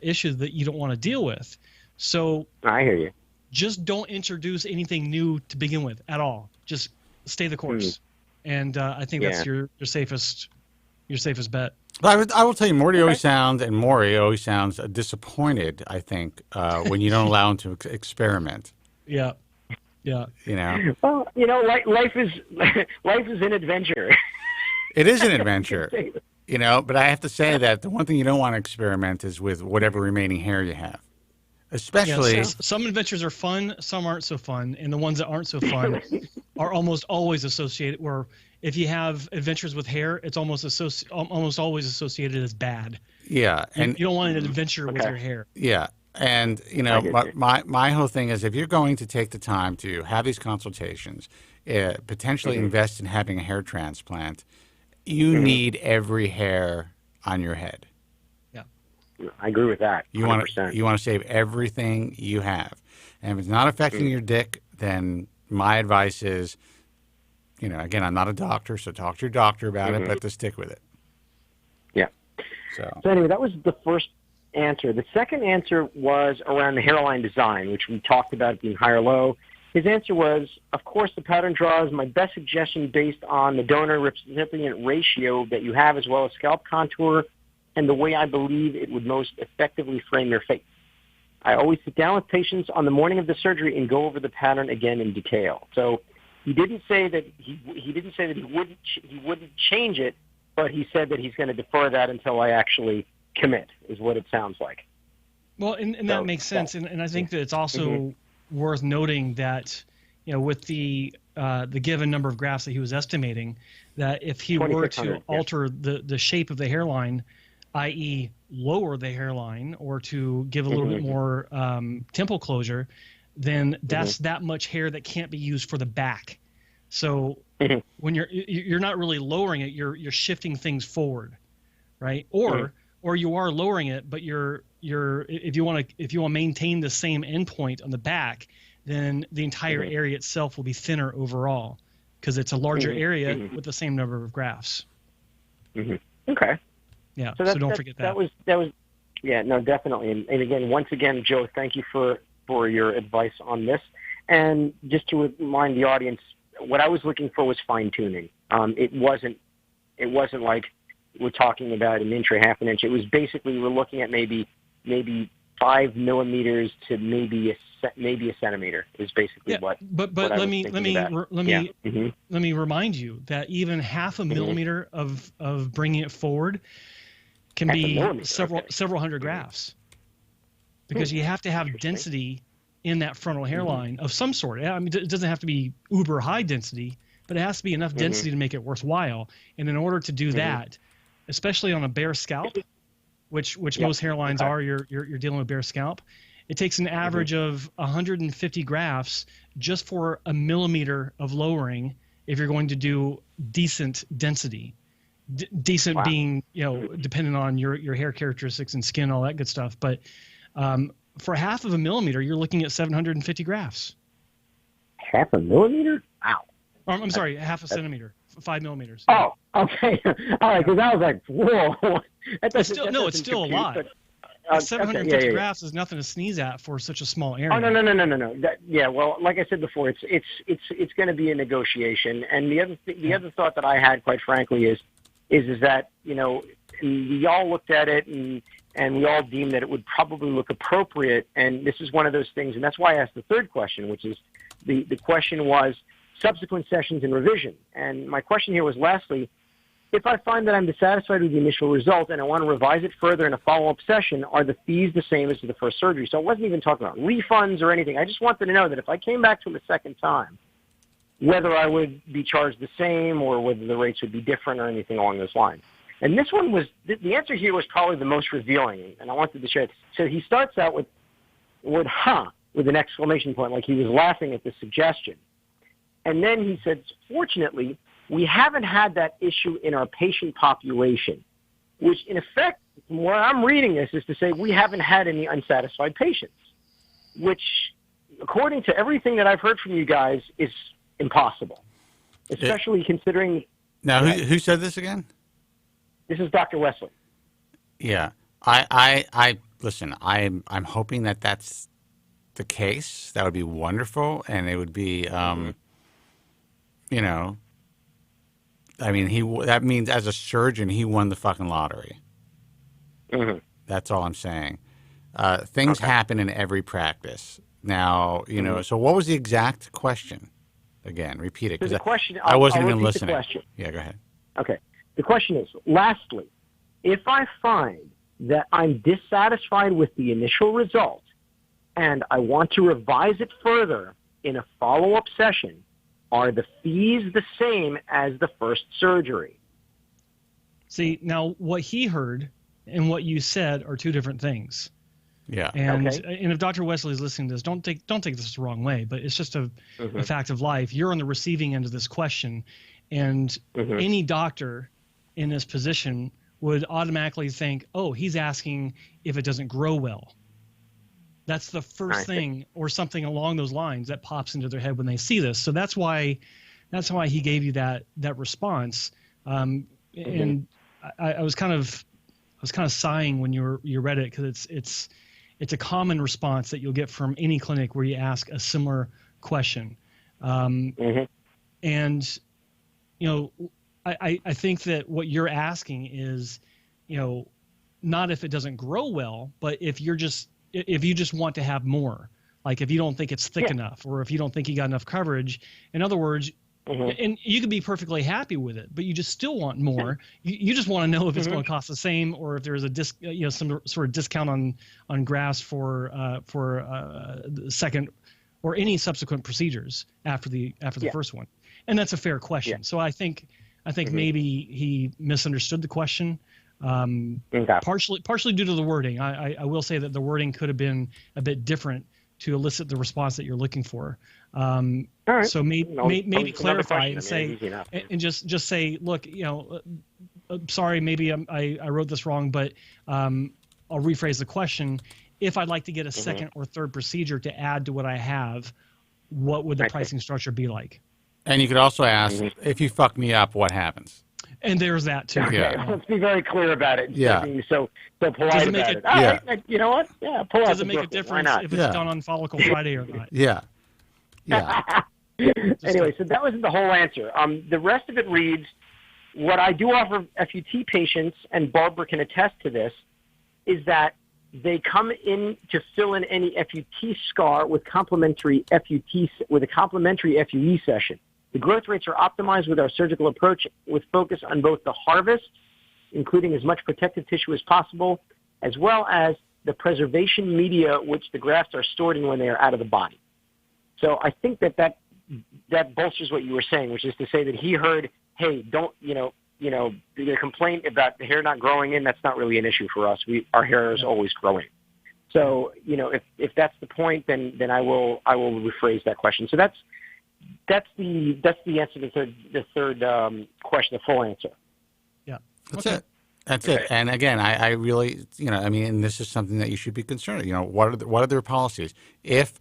issue that you don't want to deal with. So I hear you. Just don't introduce anything new to begin with at all. Just stay the course, and I think that's your safest bet. But I will tell you, Mory always sounds disappointed, I think, when you don't allow him to experiment. Yeah. You know. Well, you know, life is an adventure. It is an adventure, you know. But I have to say that the one thing you don't want to experiment is with whatever remaining hair you have. Especially, some adventures are fun, some aren't so fun, and the ones that aren't so fun are almost always associated. Where if you have adventures with hair, it's almost always associated as bad. Yeah, and you don't want an adventure with your hair. Yeah, and you know, my whole thing is if you're going to take the time to have these consultations, potentially invest in having a hair transplant, you need every hair on your head. I agree with that. 100%. You want to save everything you have, and if it's not affecting your dick, then my advice is, you know, again, I'm not a doctor, so talk to your doctor about it, but to stick with it. Yeah. So anyway, that was the first answer. The second answer was around the hairline design, which we talked about being high or low. His answer was, of course, the pattern draw is my best suggestion based on the donor recipient ratio that you have, as well as scalp contour, and the way I believe it would most effectively frame your face. I always sit down with patients on the morning of the surgery and go over the pattern again in detail. So he didn't say that he wouldn't change it, but he said that he's going to defer that until I actually commit, is what it sounds like. Well, and that makes sense, and I think that it's also worth noting that, you know, with the given number of grafts that he was estimating, that if he were to alter the shape of the hairline, i.e. lower the hairline or to give a little bit more temple closure, then that's that much hair that can't be used for the back. So when you're not really lowering it, you're shifting things forward, right? Or you are lowering it, but if you want to maintain the same endpoint on the back, then the entire area itself will be thinner overall because it's a larger area with the same number of grafts. Okay. Yeah, so don't forget that. That was, yeah, no, definitely. And again, once again, Joe, thank you for your advice on this. And just to remind the audience, what I was looking for was fine tuning. It wasn't like we're talking about an inch or half an inch. It was basically we're looking at maybe 5 millimeters to maybe a centimeter is basically what. But let me remind you that even half a millimeter of bringing it forward can be several hundred grafts, because you have to have density in that frontal hairline of some sort. I mean, it doesn't have to be uber high density, but it has to be enough density to make it worthwhile. And in order to do that, especially on a bare scalp, which most hairlines are, you're dealing with bare scalp, it takes an average of 150 grafts just for a millimeter of lowering if you're going to do decent density. Decent being, you know, depending on your hair characteristics and skin, all that good stuff. But for half of a millimeter, you're looking at 750 grafts. Half a millimeter? Wow. I'm sorry, half a centimeter, 5 millimeters. Oh, okay. All right, because I was like, whoa. It's still a lot. 750 grafts is nothing to sneeze at for such a small area. Oh, no. Well, like I said before, it's going to be a negotiation. And the other thought that I had, quite frankly, is that, you know, we all looked at it and we all deemed that it would probably look appropriate. And this is one of those things, and that's why I asked the third question, which is the question was subsequent sessions and revision. And my question here was, lastly, if I find that I'm dissatisfied with the initial result and I want to revise it further in a follow-up session, are the fees the same as the first surgery? So I wasn't even talking about refunds or anything. I just wanted to know that if I came back to him a second time, whether I would be charged the same or whether the rates would be different or anything along those lines. And this one was, the answer here was probably the most revealing, and I wanted to share it. So he starts out with the word, with an exclamation point, like he was laughing at the suggestion. And then he said, fortunately, we haven't had that issue in our patient population, which in effect, from where I'm reading this, is to say we haven't had any unsatisfied patients, which, according to everything that I've heard from you guys, is impossible, especially considering... Now, who said this again? This is Dr. Wesley. Yeah. I listen, I'm hoping that that's the case. That would be wonderful, and it would be, you know, I mean, that means as a surgeon, he won the fucking lottery. Mm-hmm. That's all I'm saying. Things happen in every practice. Now, you know, so what was the exact question? Again, repeat it, because I wasn't even listening. The question. Yeah, go ahead. Okay. The question is, lastly, if I find that I'm dissatisfied with the initial result and I want to revise it further in a follow-up session, are the fees the same as the first surgery? See, now what he heard and what you said are two different things. Yeah. And if Dr. Wesley is listening to this, don't take this the wrong way, but it's just a fact of life. You're on the receiving end of this question, and any doctor in this position would automatically think, oh, he's asking if it doesn't grow well. That's the first thing, or something along those lines, that pops into their head when they see this. So that's why he gave you that response. And I was kind of sighing when you read it, because it's a common response that you'll get from any clinic where you ask a similar question. And you know, I think that what you're asking is, you know, not if it doesn't grow well, but if you just want to have more, like if you don't think it's thick enough, or if you don't think you got enough coverage. In other words, and you could be perfectly happy with it, but you just still want more. You just want to know if it's going to cost the same, or if there's a some sort of discount on grafts for the second or any subsequent procedures after the first one. And that's a fair question. So I think maybe he misunderstood the question. Partially due to the wording. I will say that the wording could have been a bit different to elicit the response that you're looking for. So maybe clarify and say, and just say, look, you know, sorry, maybe I wrote this wrong, but I'll rephrase the question. If I'd like to get a second or third procedure to add to what I have, what would the pricing structure be like? And you could also ask, if you fuck me up, what happens? And there's that too. Yeah. Let's be very clear about it. Yeah. Being so polite about it. All right, you know what? Yeah. Pull Does it make a difference if it's done on Follicle Friday or not? Yeah. Anyway, so that wasn't the whole answer. The rest of it reads, what I do offer FUT patients, and Barbara can attest to this, is that they come in to fill in any FUT scar with a complimentary FUE session. The growth rates are optimized with our surgical approach, with focus on both the harvest, including as much protective tissue as possible, as well as the preservation media which the grafts are stored in when they are out of the body. So I think that bolsters what you were saying, which is to say that he heard, hey, don't, the complaint about the hair not growing in, that's not really an issue for us. Our hair is always growing. So, if that's the point, then I will rephrase that question. So that's the answer to the third question, the full answer. Yeah. That's it. And again, I really, and this is something that you should be concerned. What are their policies? If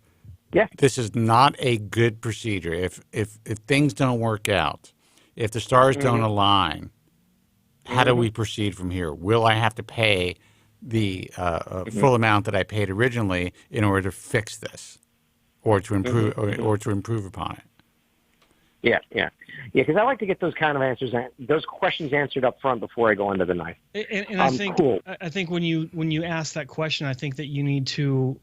this is not a good procedure, if things don't work out, if the stars don't align, how do we proceed from here? Will I have to pay the full amount that I paid originally in order to fix this, or to improve, or to improve upon it? Yeah. Because I like to get those kind of answers, those questions answered up front before I go under the knife. And I think when you ask that question, I think that you need to,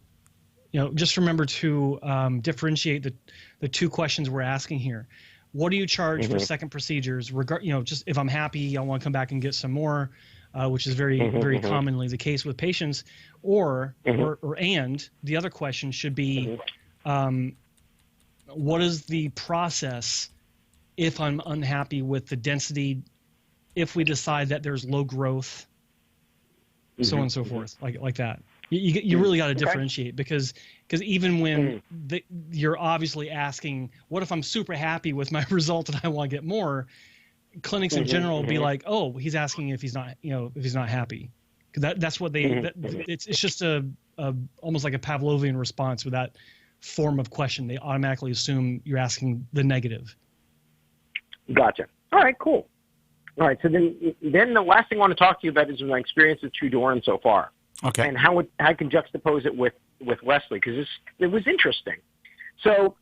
just remember to differentiate the two questions we're asking here. What do you charge for second procedures? Just if I'm happy, I want to come back and get some more, which is very commonly the case with patients. Or the other question should be, what is the process if I'm unhappy with the density, if we decide that there's low growth, so on and so forth, like that. You really got to differentiate because even when you're obviously asking, what if I'm super happy with my result and I want to get more? Clinics in general will be like, oh, he's asking if he's not, if he's not happy. That's what they. It's just a almost like a Pavlovian response with that form of question. They automatically assume you're asking the negative. Gotcha. All right, cool. All right, so then the last thing I want to talk to you about is my experience with True Dorin so far. Okay. And how I can juxtapose it with Wesley, because it was interesting. So,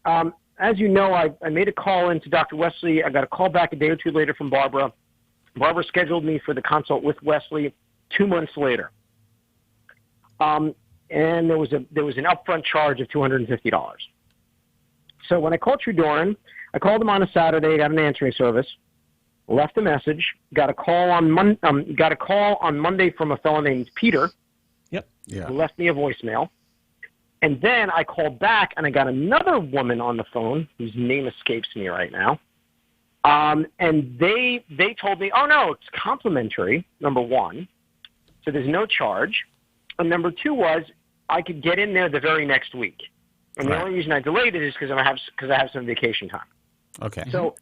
as you know, I made a call into Dr. Wesley. I got a call back a day or two later from Barbara. Barbara scheduled me for the consult with Wesley 2 months later. And there was an upfront charge of $250. So when I called True Dorin, I called them on a Saturday, got an answering service, left a message, got a call on Monday from a fellow named Peter. Yep. Yeah. Who left me a voicemail. And then I called back and I got another woman on the phone whose name escapes me right now. And they told me, oh no, it's complimentary, number one. So there's no charge. And number two was I could get in there the very next week. And the only reason I delayed it is because I have some vacation time. Okay. So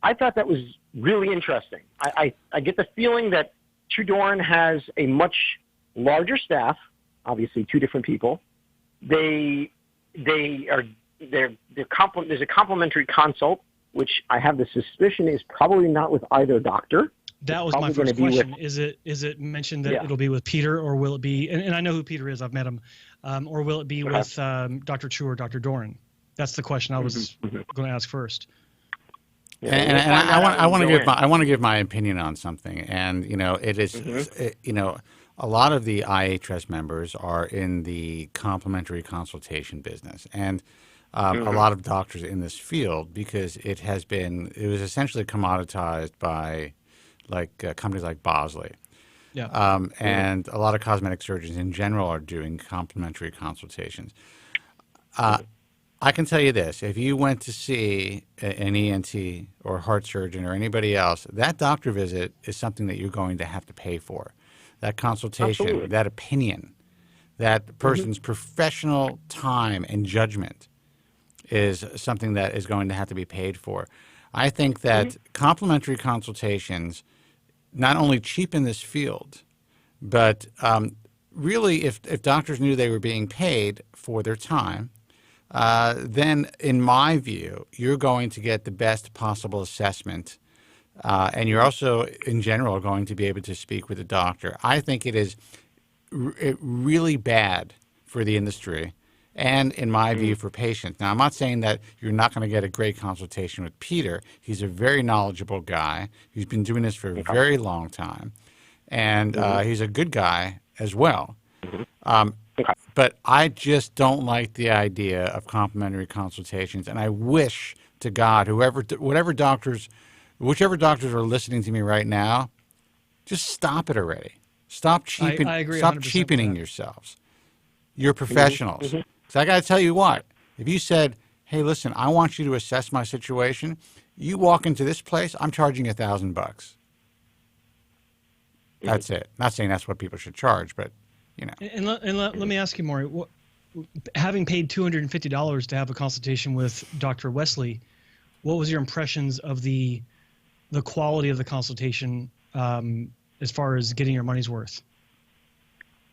I thought that was really interesting. I get the feeling that True Dorin has a much larger staff, obviously 2 different people. There's a complimentary consult, which I have the suspicion is probably not with either doctor. That was my first question. Is it mentioned that it'll be with Peter, or will it be? And I know who Peter is. I've met him. Or will it be with Dr. True or Dr. Dorin? That's the question I was going to ask first. And I want to give my opinion on something, and it is a lot of the IHRS members are in the complimentary consultation business, and a lot of doctors in this field, because it was essentially commoditized by companies like Bosley. Yeah. And a lot of cosmetic surgeons in general are doing complimentary consultations. I can tell you this: if you went to see an ENT or heart surgeon or anybody else, that doctor visit is something that you're going to have to pay for. That consultation, Absolutely. that opinion, that person's professional time and judgment is something that is going to have to be paid for. I think that complimentary consultations not only cheapen this field, but really if doctors knew they were being paid for their time, then in my view, you're going to get the best possible assessment, and you're also, in general, going to be able to speak with a doctor. I think it is really bad for the industry and, in my view, for patients. Now, I'm not saying that you're not going to get a great consultation with Peter. He's a very knowledgeable guy. He's been doing this for a very long time, and he's a good guy as well. But I just don't like the idea of complimentary consultations, and I wish to God, whichever doctors are listening to me right now, just stop it already. Stop cheapening yourselves. You're professionals. So I got to tell you what, if you said, hey, listen, I want you to assess my situation, you walk into this place, I'm charging $1,000. That's it. Not saying that's what people should charge, but And let me ask you, Mory, having paid $250 to have a consultation with Dr. Wesley, what was your impressions of the quality of the consultation as far as getting your money's worth?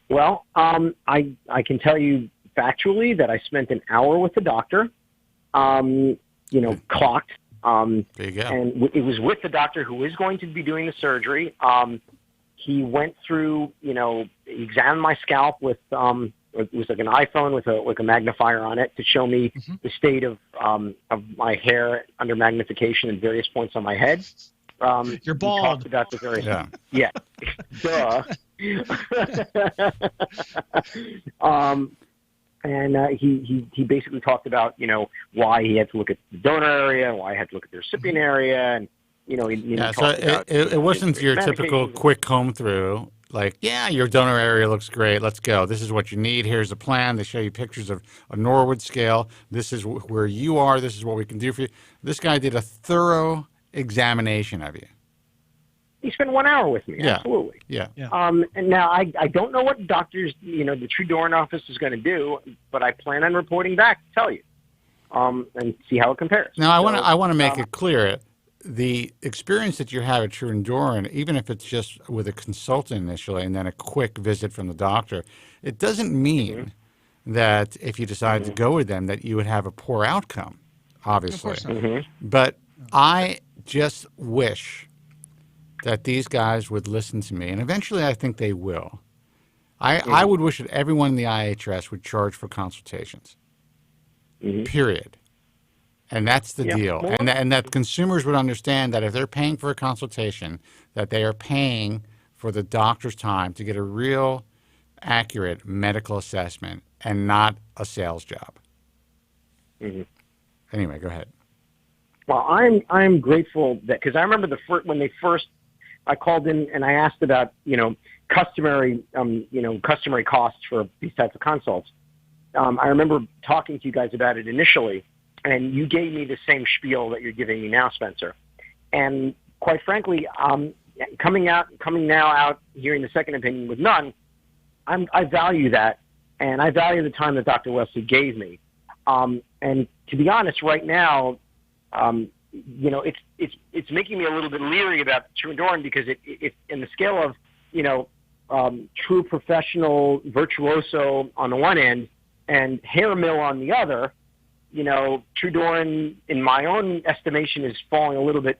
Well, I can tell you factually that I spent an hour with the doctor, clocked. There you go. And it was with the doctor who is going to be doing the surgery. He went through, examined my scalp with it was like an iPhone with a magnifier on it to show me the state of my hair under magnification at various points on my head. You're bald. Talked about the various, yeah, duh. And he basically talked about why he had to look at the donor area, why he had to look at the recipient area, and it wasn't your typical quick comb through. Like, your donor area looks great. Let's go. This is what you need. Here's a plan. They show you pictures of a Norwood scale. This is where you are. This is what we can do for you. This guy did a thorough examination of you. He spent 1 hour with me. Yeah. Absolutely. Yeah. And now I don't know what doctors, the True Dorin office is going to do, but I plan on reporting back to tell you, and see how it compares. Now, I want to make it clear, the experience that you have at True Dorin, even if it's just with a consultant initially and then a quick visit from the doctor, it doesn't mean that if you decide to go with them that you would have a poor outcome, obviously. Of course not. But I just wish that these guys would listen to me, and eventually I think they will. I would wish that everyone in the IHRS would charge for consultations, period. And that's the deal. And that consumers would understand that if they're paying for a consultation, that they are paying for the doctor's time to get a real accurate medical assessment and not a sales job. Anyway, go ahead. Well, I'm grateful that, because I remember when they first, I called in and I asked about customary costs for these types of consults. I remember talking to you guys about it initially, and you gave me the same spiel that you're giving me now, Spencer. And quite frankly, coming now out hearing the second opinion with none, I value that, and I value the time that Dr. Wesley gave me. And to be honest, right now, it's making me a little bit leery about True Dorin, because it in the scale of true professional virtuoso on the one end and hair mill on the other, True Dorin, in my own estimation, is falling a little bit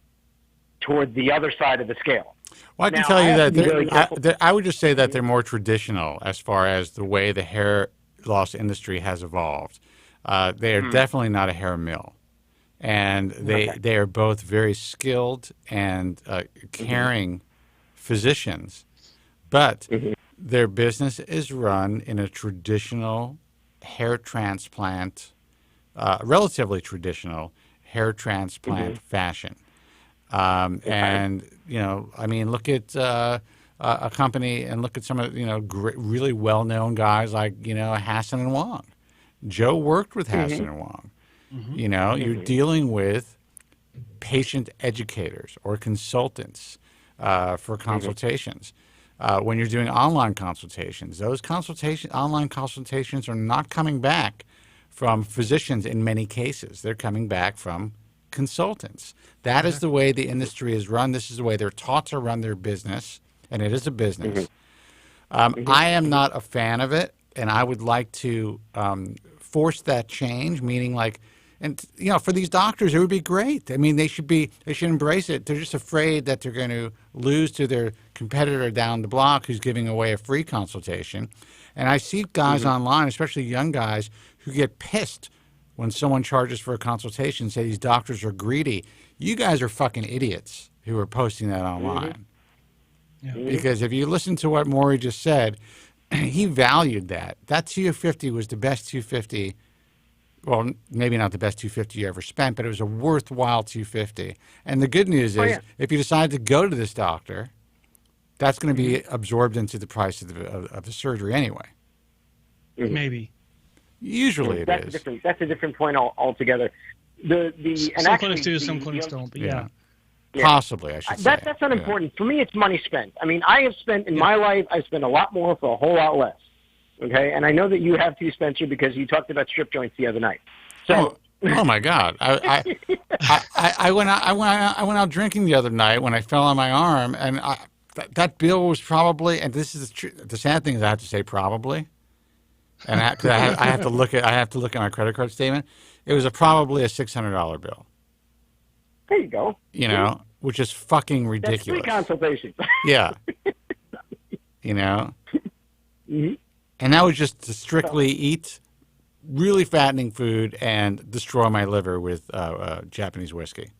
toward the other side of the scale. Well, I can tell you that I would just say that they're more traditional as far as the way the hair loss industry has evolved. They are definitely not a hair mill. And they are both very skilled and caring physicians. But their business is run in a traditional hair transplant, relatively traditional hair transplant fashion. And, look at a company and look at some of, really well-known guys like, Hassan and Wong. Joe worked with Hassan and Wong. You're dealing with patient educators or consultants for consultations. When you're doing online consultations, those online consultations are not coming back from physicians in many cases. They're coming back from consultants. That is the way the industry is run. This is the way they're taught to run their business, and it is a business. I am not a fan of it, and I would like to force that change, meaning for these doctors, it would be great. I mean, they should embrace it. They're just afraid that they're going to lose to their competitor down the block who's giving away a free consultation. And I see guys online, especially young guys, who get pissed when someone charges for a consultation, say these doctors are greedy. You guys are fucking idiots who are posting that online. Because if you listen to what Mory just said, he valued that. That 250 was the best 250. Well, maybe not the best 250 you ever spent, but it was a worthwhile 250. And the good news is, if you decide to go to this doctor, that's going to be absorbed into the price of the surgery anyway. Maybe. Usually it is. That's a different point altogether. Some clinics do, some clinics don't, but yeah. Possibly, I should say. That's unimportant. For me, it's money spent. I mean, I have spent, in my life, I've spent a lot more for a whole lot less. Okay? And I know that you have too, Spencer, because you talked about strip joints the other night. So, oh my God! I went out drinking the other night when I fell on my arm, and that bill was probably. And this is the sad thing is I have to say probably, and I have to look at my credit card statement. It was probably a $600 bill. There you go. Which is fucking ridiculous. That's free consultation. Yeah. And that was just to strictly eat really fattening food and destroy my liver with Japanese whiskey.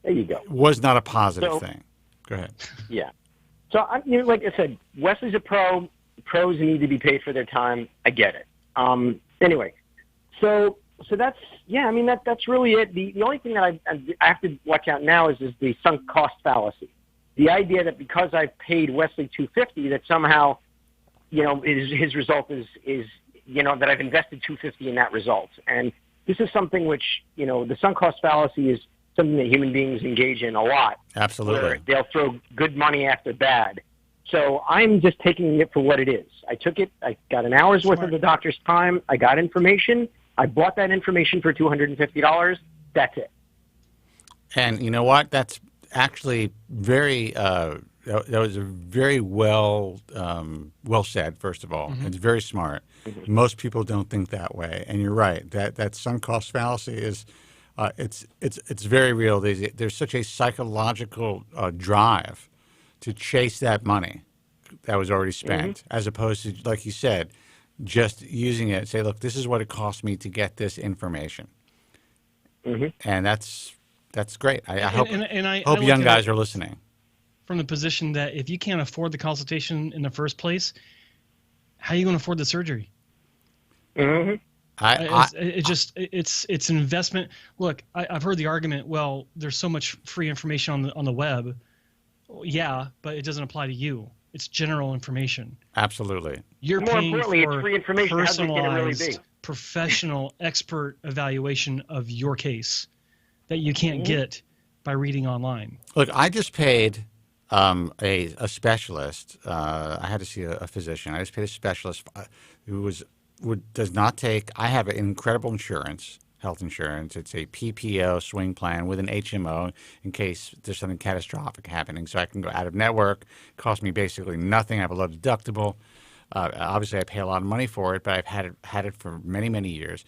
There you go. Was not a positive thing. Go ahead. Yeah. So, like I said, Wesley's a pro. Pros need to be paid for their time. I get it. Anyway, so that's that's really it. The only thing that I have to watch out now is the sunk cost fallacy. The idea that because I've paid Wesley $250 that somehow his result is that I've invested $250 in that result. And this is something which the sunk cost fallacy is something that human beings engage in a lot. Absolutely. Where they'll throw good money after bad. So I'm just taking it for what it is. I took it. I got an hour's worth of the doctor's time. I got information. I bought that information for $250. That's it. And you know what? That's actually very. That was a very well said. First of all, it's very smart. Most people don't think that way, and you're right. That sunk cost fallacy is. It's very real. There's such a psychological drive to chase that money that was already spent, as opposed to, like you said, just using it. Say, look, this is what it cost me to get this information, and that's great. I hope young guys are listening. From the position that if you can't afford the consultation in the first place, how are you going to afford the surgery? It's an investment. Look, I've heard the argument. Well, there's so much free information on the web. Yeah, but it doesn't apply to you. It's general information. Absolutely. You're More paying importantly, for it's free information. personalized, professional, expert evaluation of your case that you can't get by reading online. Look, I just paid a specialist. I had to see a physician. I just paid a specialist who does not take. I have an incredible insurance. Health insurance. It's a PPO swing plan with an HMO in case there's something catastrophic happening. So I can go out of network. It costs me basically nothing. I have a low deductible. Obviously, I pay a lot of money for it, but I've had it for many, many years.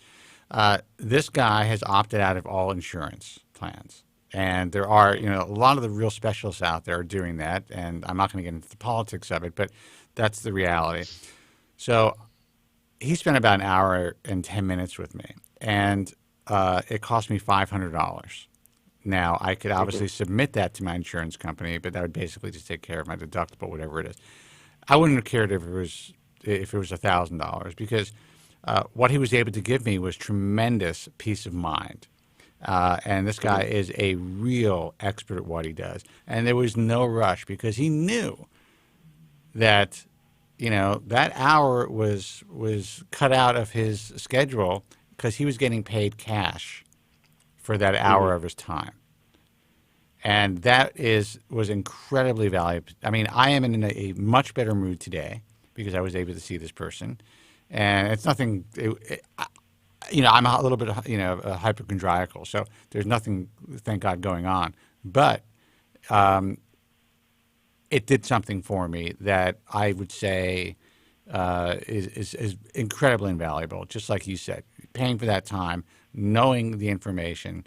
This guy has opted out of all insurance plans. And there are, a lot of the real specialists out there are doing that. And I'm not going to get into the politics of it, but that's the reality. So he spent about an hour and 10 minutes with me. And it cost me $500. Now, I could obviously submit that to my insurance company, but that would basically just take care of my deductible, whatever it is. I wouldn't have cared if it was $1,000 because what he was able to give me was tremendous peace of mind. And this guy is a real expert at what he does. And there was no rush because he knew that, that hour was cut out of his schedule because he was getting paid cash for that hour of his time. And that was incredibly valuable. I mean, I am in a much better mood today because I was able to see this person. And it's nothing, I'm a little bit, hypochondriacal, so there's nothing, thank God, going on. But it did something for me that I would say is incredibly invaluable, just like you said, paying for that time, knowing the information.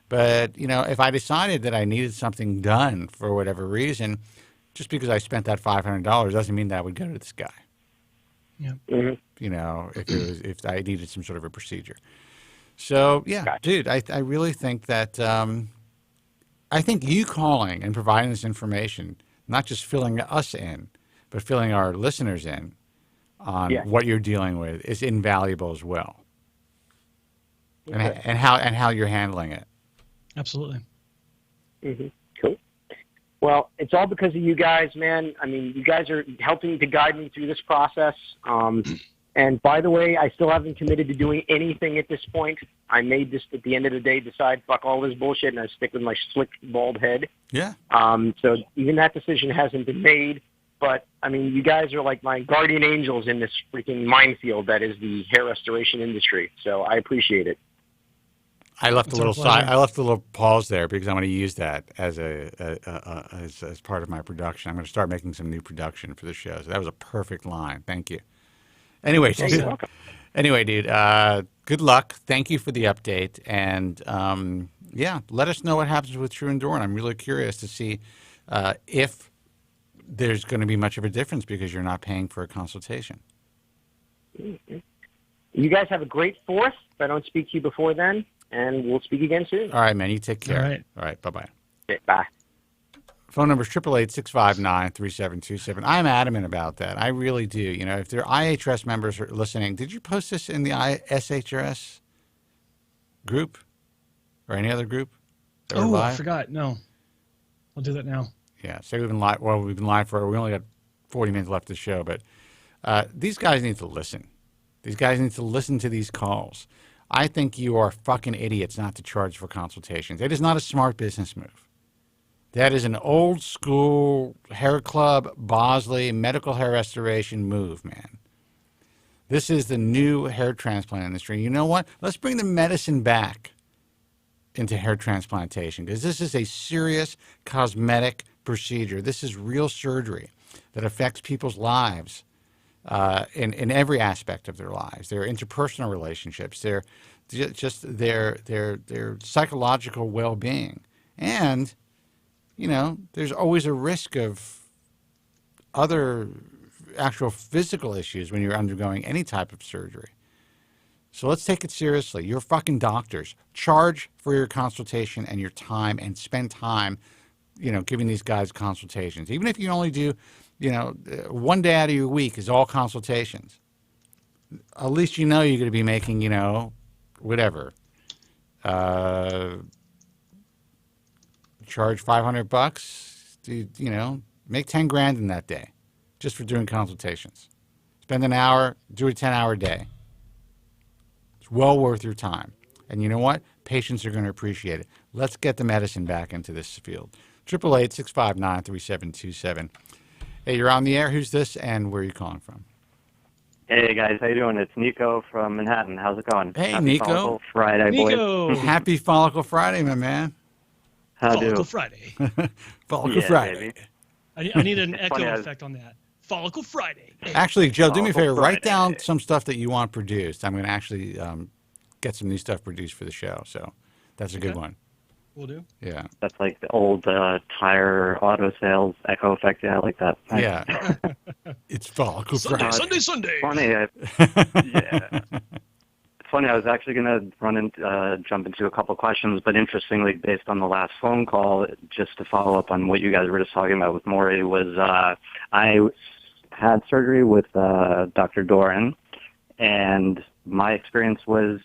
But, if I decided that I needed something done for whatever reason, just because I spent that $500 doesn't mean that I would go to this guy. Yeah. If I needed some sort of a procedure. So, yeah, dude, I really think that I think you calling and providing this information, not just filling us in, but filling our listeners in on what you're dealing with is invaluable as well. And how you're handling it. Absolutely. Cool. Well, it's all because of you guys, man. I mean, you guys are helping to guide me through this process. And by the way, I still haven't committed to doing anything at this point. I made this at the end of the day decide, fuck all this bullshit, and I stick with my slick, bald head. Yeah. So even that decision hasn't been made. But, I mean, you guys are like my guardian angels in this freaking minefield that is the hair restoration industry. So I appreciate it. I left a little pause there because I'm going to use that as as part of my production. I'm going to start making some new production for the show. So that was a perfect line. Thank you. Anyway, dude, good luck. Thank you for the update. And, let us know what happens with True Dorin. I'm really curious to see if there's going to be much of a difference because you're not paying for a consultation. You guys have a great 4th. If I don't speak to you before then, and we'll speak again soon. All right, man. You take care. All right. Bye-bye. Okay, bye. Phone number is 888-659-3727. I'm adamant about that. I really do. If there are IHRS members listening, did you post this in the ISHRS group or any other group? I forgot. No. I'll do that now. Yeah. Say we've been live. Well, we've been live we only got 40 minutes left of the show, but these guys need to listen. These guys need to listen to these calls. I think you are fucking idiots not to charge for consultations. It is not a smart business move. That is an old school hair club, Bosley, medical hair restoration move, man. This is the new hair transplant industry. You know what? Let's bring the medicine back into hair transplantation, because this is a serious cosmetic procedure. This is real surgery that affects people's lives. In every aspect of their lives, their interpersonal relationships, their psychological well-being, and there's always a risk of other actual physical issues when you're undergoing any type of surgery. So let's take it seriously. You're fucking doctors. Charge for your consultation and your time, and spend time, giving these guys consultations, even if you only do. 1 day out of your week is all consultations. At least you're going to be making, whatever. Charge $500. Make 10 grand in that day, just for doing consultations. Spend an hour, do a 10-hour day. It's well worth your time. And you know what? Patients are going to appreciate it. Let's get the medicine back into this field. 888-659-3727. Hey, you're on the air. Who's this, and where are you calling from? Hey, guys. How you doing? It's Nico from Manhattan. How's it going? Hey, Happy Nico. Follicle Friday, boys. Happy Follicle Friday, my man. Follicle Friday. Follicle Friday. Baby. I need an echo effect on that. Follicle Friday. Actually, Joe, do me a favor. Write down some stuff that you want produced. I'm going to actually get some new stuff produced for the show, so that's a good one. Will do. Yeah. That's like the old tire auto sales echo effect. Yeah, I like that. Yeah. It's Follicle Friday. Sunday. Funny. Yeah. It's funny. I was actually going to jump into a couple questions, but interestingly, based on the last phone call, just to follow up on what you guys were just talking about with Mory, was I had surgery with Dr. Dorin, and my experience was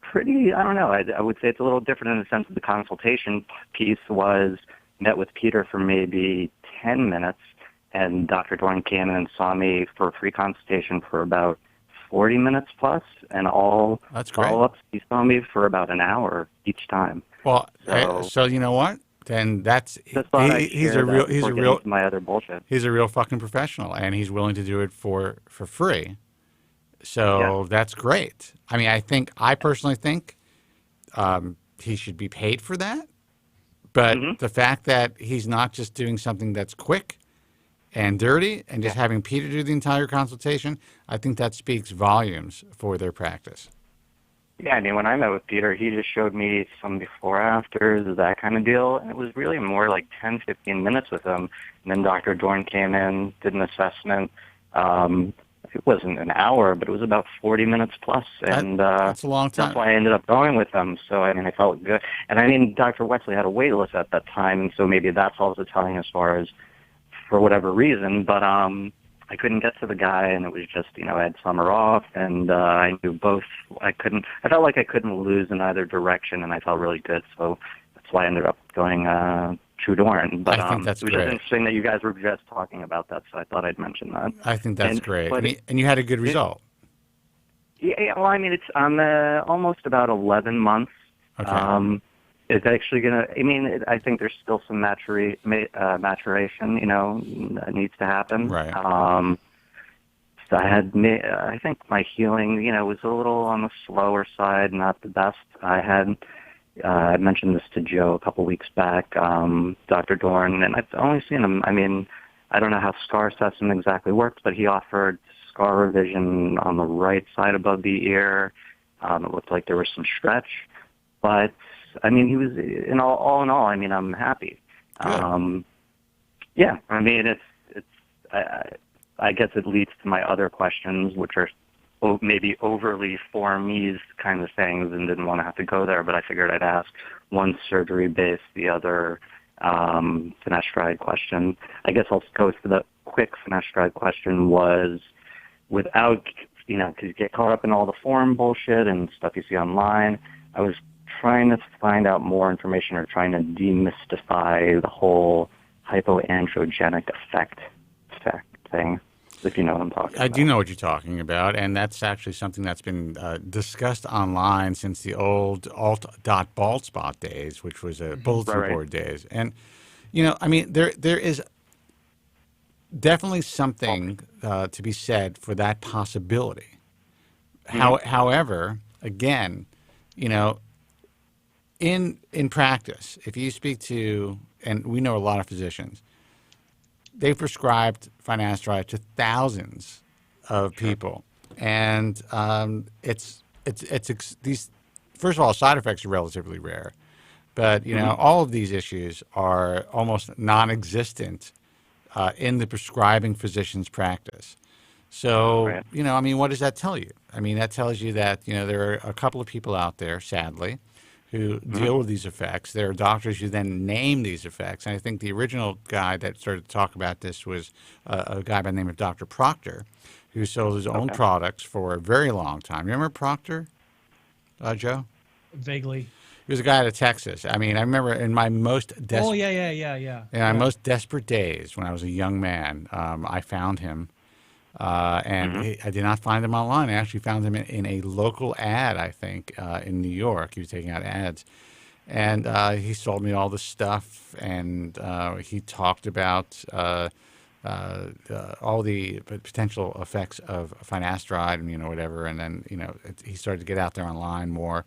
pretty, I don't know, I would say it's a little different in the sense of the consultation piece was met with Peter for maybe 10 minutes, and Dr. Dorin came in and saw me for a free consultation for about 40 minutes plus, and all follow-ups, he saw me for about an hour each time. Well, so you know what? Then he's a real my other bullshit. He's a real fucking professional, and he's willing to do it for free. So that's great. I mean, I personally think he should be paid for that. But the fact that he's not just doing something that's quick and dirty and just having Peter do the entire consultation, I think that speaks volumes for their practice. Yeah, I mean, when I met with Peter, he just showed me some before-afters, that kind of deal. And it was really more like 10, 15 minutes with him. And then Dr. Dorin came in, did an assessment. It wasn't an hour, but it was about 40 minutes plus. And that's a long time. That's why I ended up going with them. So, I mean, I felt good. And, I mean, Dr. Wesley had a wait list at that time, and so maybe that's also telling as far as for whatever reason. But I couldn't get to the guy, and it was just, I had summer off, and I knew both. I felt like I couldn't lose in either direction, and I felt really good. So that's why I ended up going True Dorin. But I think that's it was great. just interesting that you guys were just talking about that, so I thought I'd mention that. I think that's great. And you had a good result. Yeah, well, I mean, it's on almost about 11 months. Okay. It's actually going to, I think there's still some maturation, that needs to happen. Right. So I think my healing, was a little on the slower side, not the best. I mentioned this to Joe a couple weeks back, Dr. Dorin, and I've only seen him, I don't know how scar assessment exactly works, but he offered scar revision on the right side above the ear. It looked like there was some stretch, but he was, all in all, I'm happy. Yeah, I guess it leads to my other questions, which are maybe overly for-me's kind of things, and didn't want to have to go there, but I figured I'd ask. One surgery-based, the other finasteride question. I guess I'll go to the quick finasteride question was, without, because you get caught up in all the forum bullshit and stuff you see online, I was trying to find out more information or trying to demystify the whole hypoandrogenic effect thing. if you know what I'm talking about. I do know what you're talking about, and that's actually something that's been discussed online since the old alt.baldspot days, which was a bulletin board days. And, I mean, there is definitely something to be said for that possibility. However, again, in practice, if you speak to, and we know a lot of physicians, they've prescribed finasteride to thousands of people, and it's these. First of all, side effects are relatively rare, but all of these issues are almost non-existent in the prescribing physician's practice. So, I mean, what does that tell you? I mean, that tells you that there are a couple of people out there, sadly, who deal with these effects. There are doctors who then name these effects. And I think the original guy that started to talk about this was a guy by the name of Dr. Proctor, who sold his own products for a very long time. Remember Proctor, Joe? Vaguely. He was a guy out of Texas. I mean, I remember in my most desperate... Oh, yeah. In my most desperate days, when I was a young man, I found him. I did not find him online. I actually found him in a local ad, I think, in New York. He was taking out ads. And he sold me all the stuff, and he talked about all the potential effects of finasteride and, whatever. And then, he started to get out there online more.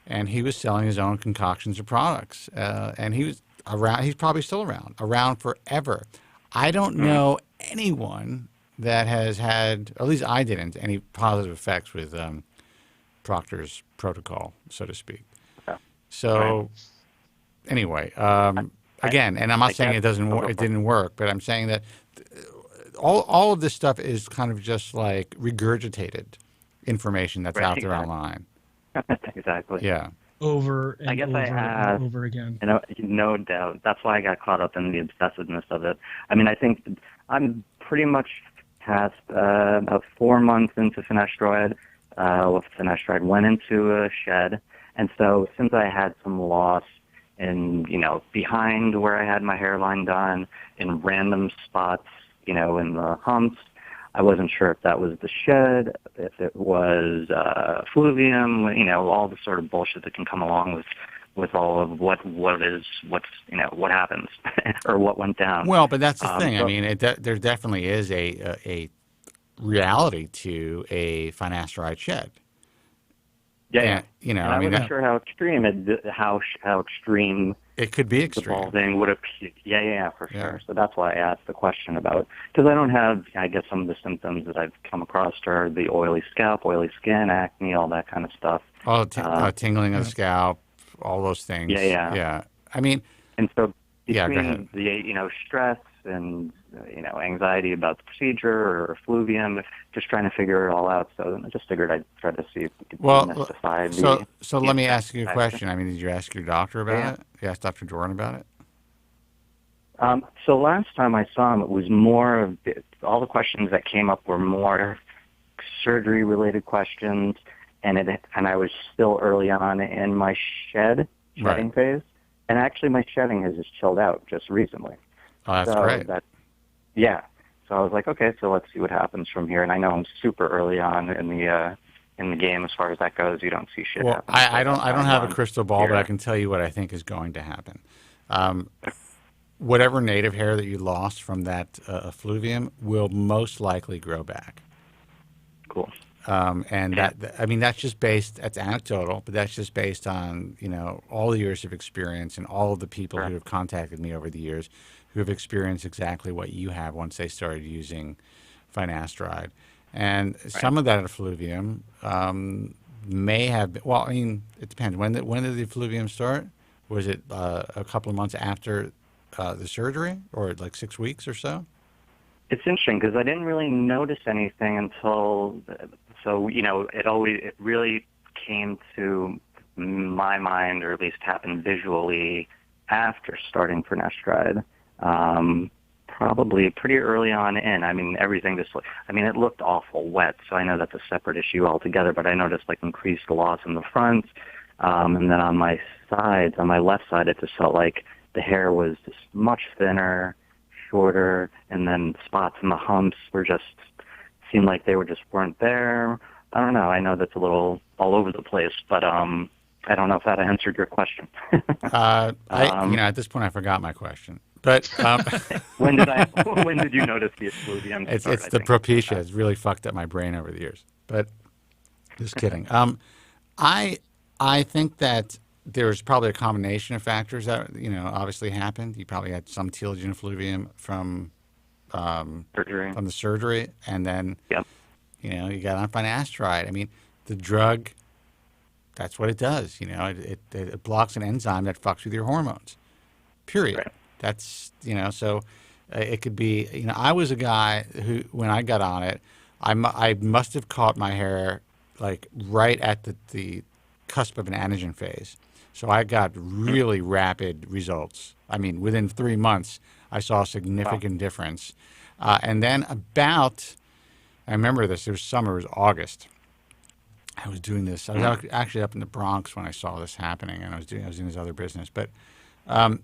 And he was selling his own concoctions of products. And he was around. He's probably still around forever. I don't know anyone that has had, or at least I didn't, any positive effects with Proctor's protocol, so to speak. So, anyway, again, and I'm not saying it didn't work, but I'm saying that all of this stuff is kind of just like regurgitated information that's out there online. Exactly. Yeah. Over and over again. No doubt. That's why I got caught up in the obsessiveness of it. I mean, I think I'm pretty much past about 4 months into finasteride. Finasteride went into a shed. And so since I had some loss in, behind where I had my hairline done, in random spots, in the humps, I wasn't sure if that was the shed, if it was fluvium, all the sort of bullshit that can come along with all of what happens or what went down. Well, but that's the thing. I mean, there definitely is a reality to a finasteride shed. Yeah, and, I wasn't sure how extreme it could be extreme. The balding would appear. Yeah, for sure. So that's why I asked the question about, because I don't have, I guess some of the symptoms that I've come across are the oily scalp, oily skin, acne, all that kind of stuff. Oh, tingling of the scalp, all those things. Yeah. I mean, and so between the stress and anxiety about the procedure or fluvium, just trying to figure it all out. So I just figured I'd try to see if we could demystify So let me ask you a question. I mean, did you ask your doctor about it? You asked Dr. Dorin about it? So last time I saw him, it was more of all the questions that came up were more surgery-related questions, and I was still early on in my shedding phase. And actually, my shedding has just chilled out just recently. Oh, that's great. So I was like, okay, so let's see what happens from here. And I know I'm super early on in the game as far as that goes. You don't see shit happen. I don't have a crystal ball, but I can tell you what I think is going to happen. Whatever native hair that you lost from that effluvium will most likely grow back. Cool. And that's just that's anecdotal, but that's just based on, all the years of experience and all of the people who have contacted me over the years who have experienced exactly what you have once they started using finasteride. And some of that effluvium may have been, well, I mean, it depends. When did the effluvium start? Was it a couple of months after the surgery, or like 6 weeks or so? It's interesting because I didn't really notice anything until, it really came to my mind, or at least happened visually after starting finasteride. Probably pretty early on in. I mean, everything it looked awful wet, so I know that's a separate issue altogether, but I noticed increased loss in the front, and then on my sides, on my left side, it just felt like the hair was just much thinner, shorter, and then spots in the humps seemed like they just weren't there. I don't know. I know that's a little all over the place, but I don't know if that answered your question. At this point, I forgot my question. But when did you notice the effluvium? It's the Propecia. It's really fucked up my brain over the years. But just kidding. I think that there's probably a combination of factors that obviously happened. You probably had some telogen effluvium from surgery. From the surgery, and then you got on finasteride. I mean, the drug. That's what it does. It blocks an enzyme that fucks with your hormones. Period. Right. That's so it could be. I was a guy who, when I got on it, I must have caught my hair like right at the cusp of an anagen phase. So I got really rapid results. I mean, within 3 months, I saw a significant difference. And then I remember this. It was summer. It was August. I was doing this. I was actually up in the Bronx when I saw this happening, and I was doing this other business. But I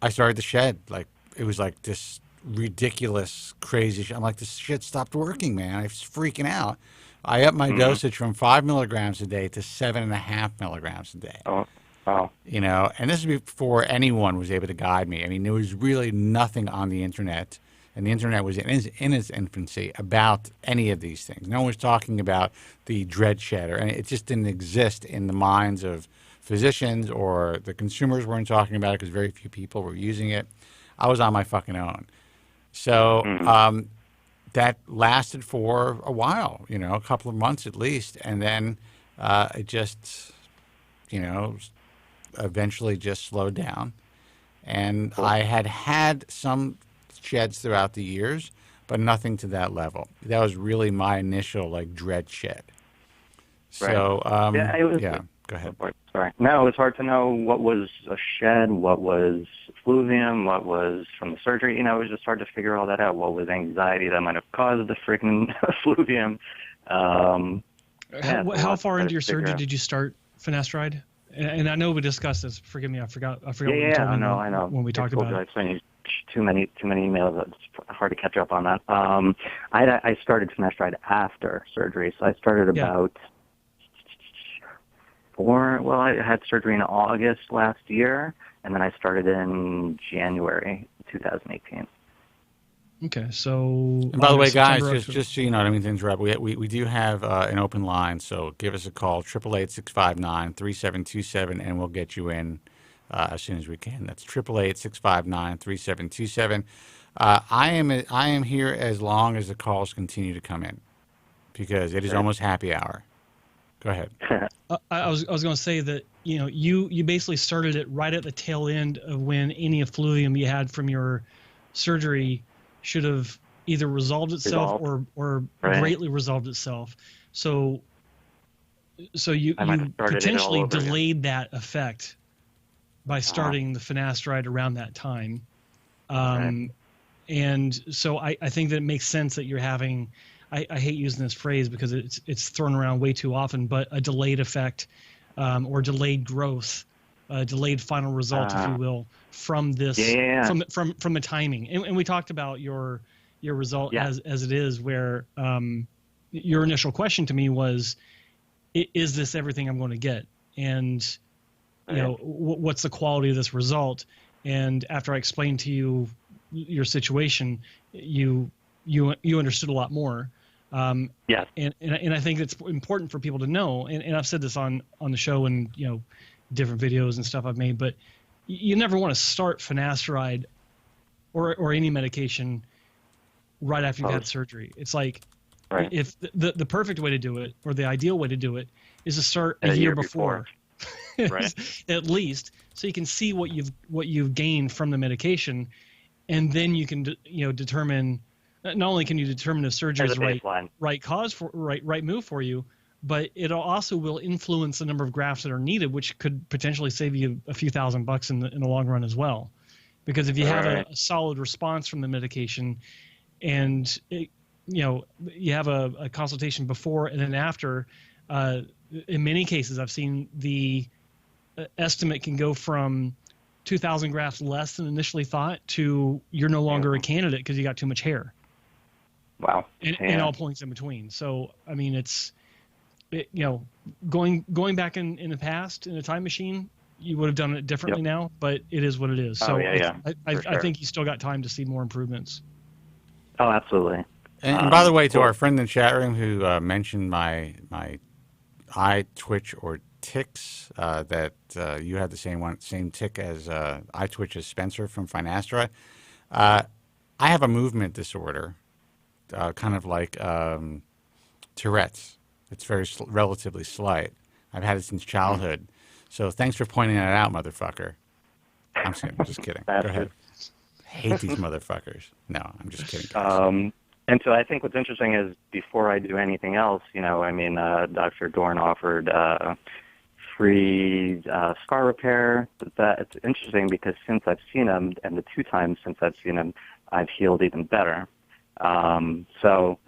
started to shed. Like, it was like this ridiculous, crazy shit. I'm like, this shit stopped working, man. I was freaking out. I upped my dosage from 5 milligrams a day to 7.5 milligrams a day. Oh, wow. And this is before anyone was able to guide me. I mean, there was really nothing on the internet, and the internet was in its infancy about any of these things. No one was talking about the dread shedder, and it just didn't exist in the minds of physicians, or the consumers weren't talking about it because very few people were using it. I was on my fucking own. So that lasted for a while, a couple of months at least. And then it just, eventually just slowed down. And I had some sheds throughout the years, but nothing to that level. That was really my initial, dread shed. So, go ahead. Sorry. No, it was hard to know what was a shed, what was effluvium, what was from the surgery. It was just hard to figure all that out. What was anxiety that might have caused the freaking effluvium? How far into your surgery did you start finasteride? And I know we discussed this. Forgive me, I forgot. What you told me I know. When we talked about it. I too many emails. It's hard to catch up on that. I started finasteride after surgery, so I started about. I had surgery in August last year, and then I started in January 2018. Okay, so... And by the way, guys, just so you know, I don't mean to interrupt, we do have an open line, so give us a call, 888-659-3727, and we'll get you in as soon as we can. That's 888-659-3727. I am here as long as the calls continue to come in, because it is almost happy hour. Go ahead. I was going to say that you basically started it right at the tail end of when any effluvium you had from your surgery should have either resolved itself or greatly resolved itself. So you potentially delayed that effect by starting the finasteride around that time. And so I think that it makes sense that you're having. I hate using this phrase because it's thrown around way too often, but a delayed effect or delayed growth, delayed final result, if you will, from this from the timing. And we talked about your result as it is, where your initial question to me was, is this everything I'm going to get? And what's the quality of this result? And after I explained to you your situation, you understood a lot more. And I think it's important for people to know, and I've said this on the show and different videos and stuff I've made, but you never want to start finasteride or any medication right after you've had surgery. It's like if the perfect way to do it, or the ideal way to do it, is to start a year before. At least, so you can see what you've gained from the medication, and then you can determine. Not only can you determine if surgery is the right cause for right move for you, but it also will influence the number of grafts that are needed, which could potentially save you a few $1,000 in the long run as well. Because if you have a solid response from the medication, and you have a consultation before and then after, in many cases I've seen the estimate can go from 2,000 grafts less than initially thought to you're no longer a candidate because you got too much hair. Wow. And all points in between. So, I mean, going back in the past in a time machine, you would have done it differently now, but it is what it is. So I think you still got time to see more improvements. Oh, absolutely. And by the way, to our friend in the chat room who mentioned my eye twitch or tics, that you had the same tick as eye twitch as Spencer from finasteride. I have a movement disorder, kind of like Tourette's. It's very relatively slight. I've had it since childhood. So thanks for pointing that out, motherfucker. I'm just kidding. Go ahead. Hate these motherfuckers. No, I'm just kidding. And so I think what's interesting is before I do anything else, Dr. Dorin offered free scar repair. It's interesting because since I've seen him, and the 2 times since I've seen him, I've healed even better. And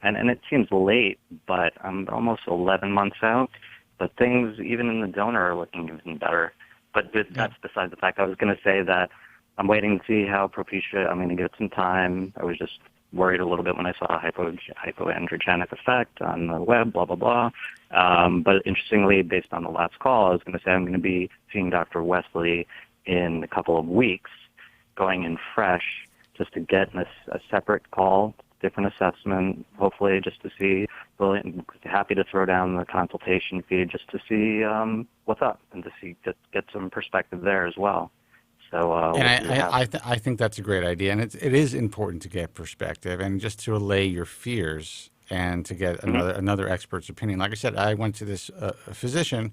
it seems late, but I'm almost 11 months out. But things, even in the donor, are looking even better. But that's beside the fact. I was going to say that I'm waiting to see how Propecia, I'm going to give it some time. I was just worried a little bit when I saw a hypoandrogenic effect on the web, blah, blah, blah. But interestingly, based on the last call, I was going to say I'm going to be seeing Dr. Wesley in a couple of weeks, going in fresh, just to get a separate call, different assessment, hopefully just to see. Really happy to throw down the consultation fee just to see what's up and to see get some perspective there as well. So, I think that's a great idea, and it is important to get perspective and just to allay your fears and to get another expert's opinion. Like I said, I went to this physician,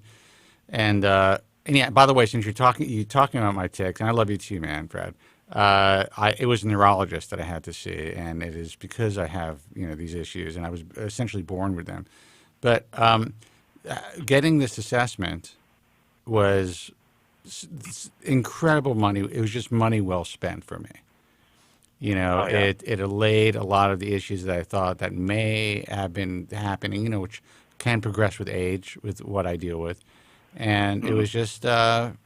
and yeah. By the way, since you're talking about my tics, and I love you too, man, Fred. It was a neurologist that I had to see, and it is because I have these issues, and I was essentially born with them. But getting this assessment was incredible money. It was just money well spent for me. It allayed a lot of the issues that I thought that may have been happening, which can progress with age, with what I deal with. And it was just, it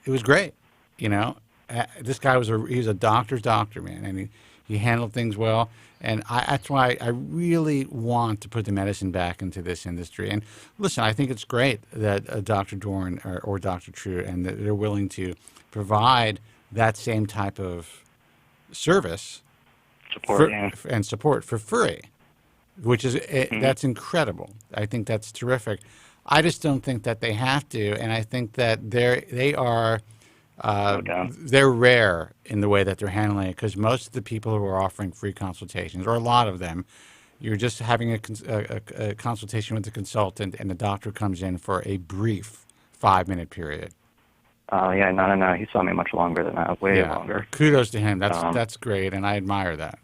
was great, This guy was a doctor's doctor, man, and he handled things well. And that's why I really want to put the medicine back into this industry. And listen, I think it's great that Dr. Dorin or Dr. True, and that they're willing to provide that same type of service and support for free, which is that's incredible. I think that's terrific. I just don't think that they have to, and I think that they are. They're rare in the way that they're handling it, because most of the people who are offering free consultations, or a lot of them, you're just having a consultation with the consultant, and the doctor comes in for a brief 5-minute period. Oh, yeah, no. He saw me much longer than that, way longer. Kudos to him. That's great, and I admire that.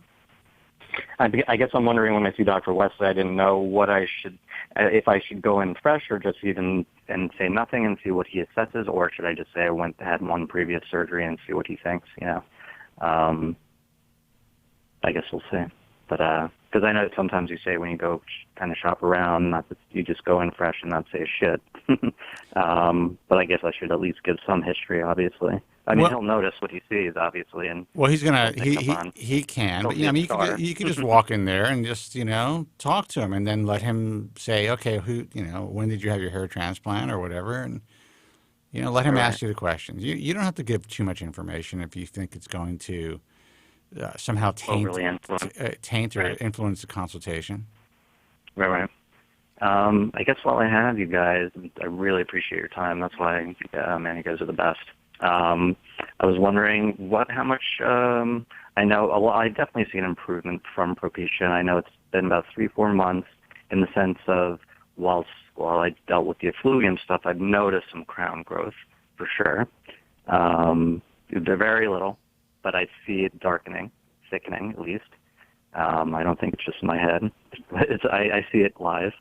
I guess I'm wondering, when I see Dr. Wesley, I didn't know what I should, if I should go in fresh or just even and say nothing and see what he assesses, or should I just say I had one previous surgery and see what he thinks? I guess we'll see. But because I know sometimes you say when you go kind of shop around, not that you just go in fresh and not say shit. But I guess I should at least give some history, obviously. I mean, he'll notice what he sees, obviously, and he's gonna he can. But you can just walk in there and just talk to him, and then let him say, okay, when did you have your hair transplant or whatever, and let him ask you the questions. You don't have to give too much information if you think it's going to somehow taint or influence the consultation. Right. I guess while I have you guys, I really appreciate your time. That's why, man, you guys are the best. I was wondering how much, I know I definitely see an improvement from Propecia. I know it's been about 3-4 months, in the sense of while I dealt with the effluvium stuff, I've noticed some crown growth for sure. They're very little, but I see it darkening, thickening at least. I don't think it's just in my head. I see it live.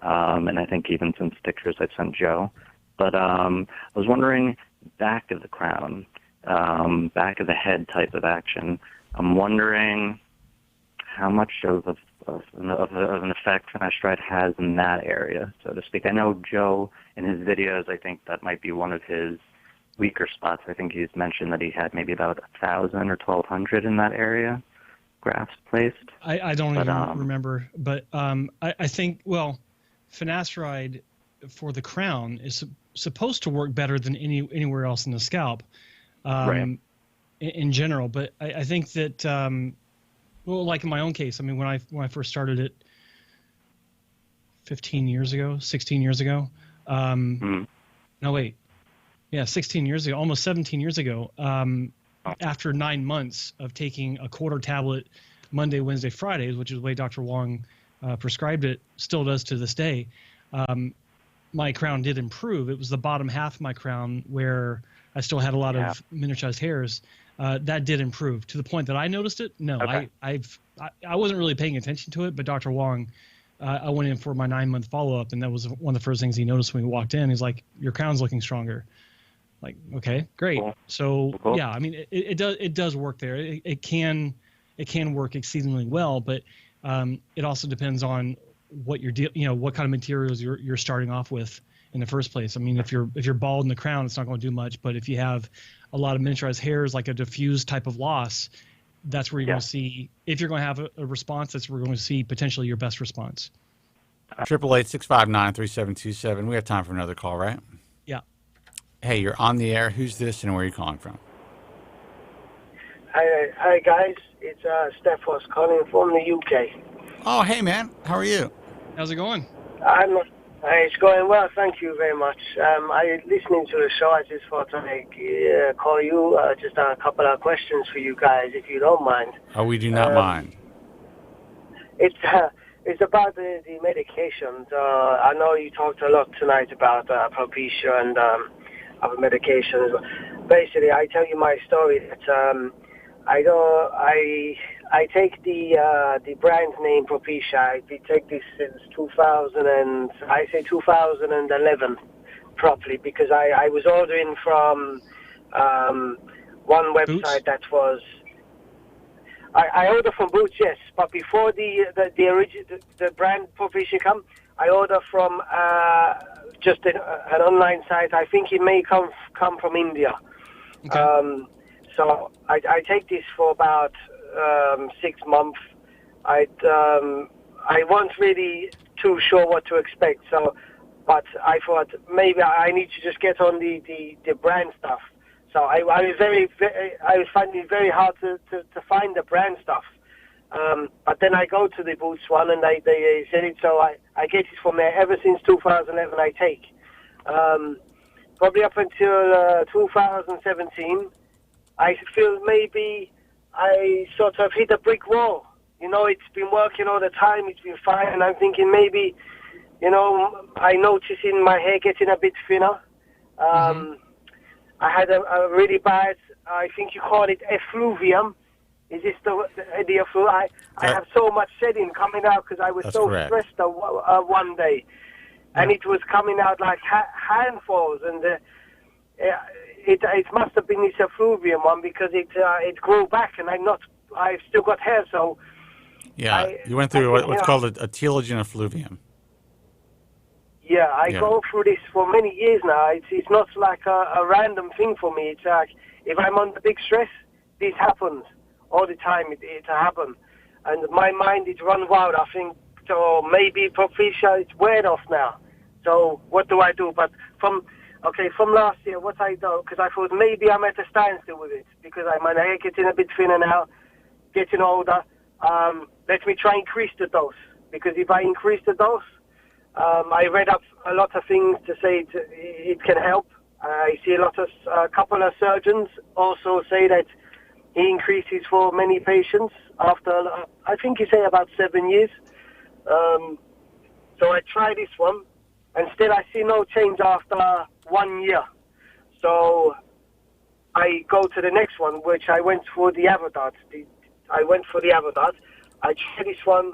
And I think even since pictures I've sent Joe. But I was wondering, back of the crown, back of the head type of action, I'm wondering how much of an effect finasteride has in that area, so to speak. I know Joe, in his videos, I think that might be one of his weaker spots. I think he's mentioned that he had maybe about 1,000 or 1,200 in that area, grafts placed. I don't even remember, but I think, well, finasteride for the crown is supposed to work better than anywhere else in the scalp, Right. in general. But I think that, well, like in my own case, I mean, when I first started it 16 years ago, no, wait. Yeah, 16 years ago, almost 17 years ago, after 9 months of taking a quarter tablet Monday, Wednesday, Fridays, which is the way Dr. Wong prescribed it, still does to this day, my crown did improve. It was the bottom half of my crown where I still had a lot of miniaturized hairs. That did improve to the point that I noticed it. No, Okay. I wasn't really paying attention to it, but Dr. Wong, I went in for my 9-month follow-up, and that was one of the first things he noticed when we walked in. He's like, "Your crown's looking stronger." Like, okay, great. Cool. So Cool. yeah, I mean, it does work there. It can work exceedingly well, but it also depends on what what kind of materials you're starting off with in the first place. I mean, if you're bald in the crown, it's not going to do much. But if you have a lot of miniaturized hairs, like a diffuse type of loss, that's where you're going to see, if you're going to have a response, that's where we're going to see potentially your best response. 888-659-3727. We have time for another call, right? Yeah. Hey, you're on the air. Who's this and where are you calling from? Hi guys. It's Stefanos calling from the UK. Oh, hey, man. How are you? How's it going? It's going well, thank you very much. I listening to the show. I just thought I'd call you. Just a couple of questions for you guys, if you don't mind. Oh, we do not mind. It's about the medications. I know you talked a lot tonight about Propecia and other medications. Basically, I tell you my story that I take the brand name Propecia. I take this since 2011 properly, because I was ordering from one website that was. I order from Boots, yes, but before the brand Propecia come, I order from just an online site. I think it may come from India. Okay. So I take this for about 6 months. I wasn't really too sure what to expect. So, but I thought maybe I need to just get on the brand stuff. So I was finding it very hard to find the brand stuff. But then I go to the Boots one and they said it. So I get it from there. Ever since 2011 I take. Probably up until 2017. I feel maybe I sort of hit a brick wall. You know, it's been working all the time. It's been fine. And I'm thinking maybe, you know, I noticing my hair getting a bit thinner. I had a really bad, I think you call it effluvium. Is this the effluvium? I have so much shedding coming out because I was stressed one day. And it was coming out like handfuls. And it must have been this effluvium one because it grew back, and I've still got hair, so. Yeah, you went through what's called a telogen effluvium. Yeah, I go through this for many years now. It's not like a random thing for me. It's like if I'm under big stress, this happens all the time. It happens, and my mind is run wild. I think so. Maybe Propecia is wearing off now. So what do I do? But from last year, what I do, because I thought maybe I'm at a standstill with it, because my hair getting a bit thinner now, getting older. Let me try increase the dose, because if I increase the dose, I read up a lot of things to say it can help. I see a couple of surgeons also say that he increases for many patients after, I think he say about 7 years. So I try this one, and still I see no change after 1 year. So I go to the next one, which I went for the Avodart. I tried this one.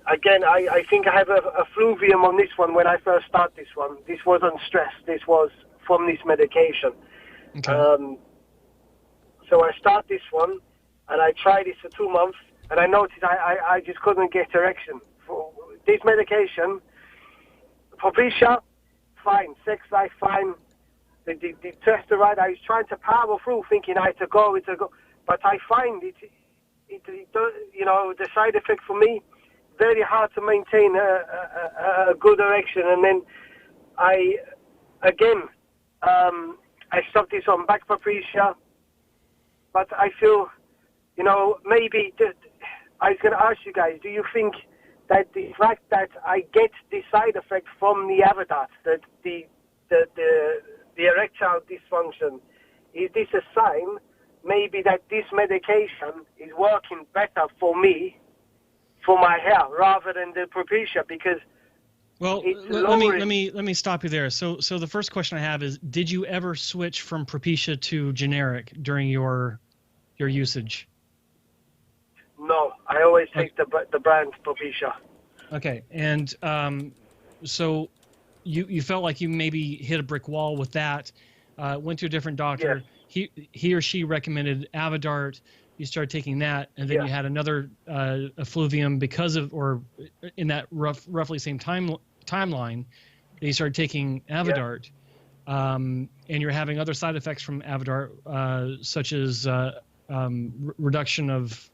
Again, I think I have a fluvium on this one when I first start this one. This wasn't stress. This was from this medication. Okay. So I start this one, and I tried this for 2 months, and I noticed I just couldn't get erection. For this medication, Propecia, fine. Sex life, fine. the testosterone. I was trying to power through, thinking it's a go. But I find it the side effect for me, very hard to maintain a good erection. And then I stopped this on back Propecia, but I feel, maybe I was going to ask you guys, do you think that the fact that I get the side effect from the Avodart, that the erectile dysfunction, is this a sign maybe that this medication is working better for me, for my hair, rather than the Propecia? Because let me stop you there. So the first question I have is, did you ever switch from Propecia to generic during your usage? No, I always take the brand Propecia. Okay, and so you felt like you maybe hit a brick wall with that. Went to a different doctor. Yes. He or she recommended Avodart. You started taking that, and then you had another effluvium in that roughly same timeline. You started taking Avodart, and you're having other side effects from Avodart, such as reduction of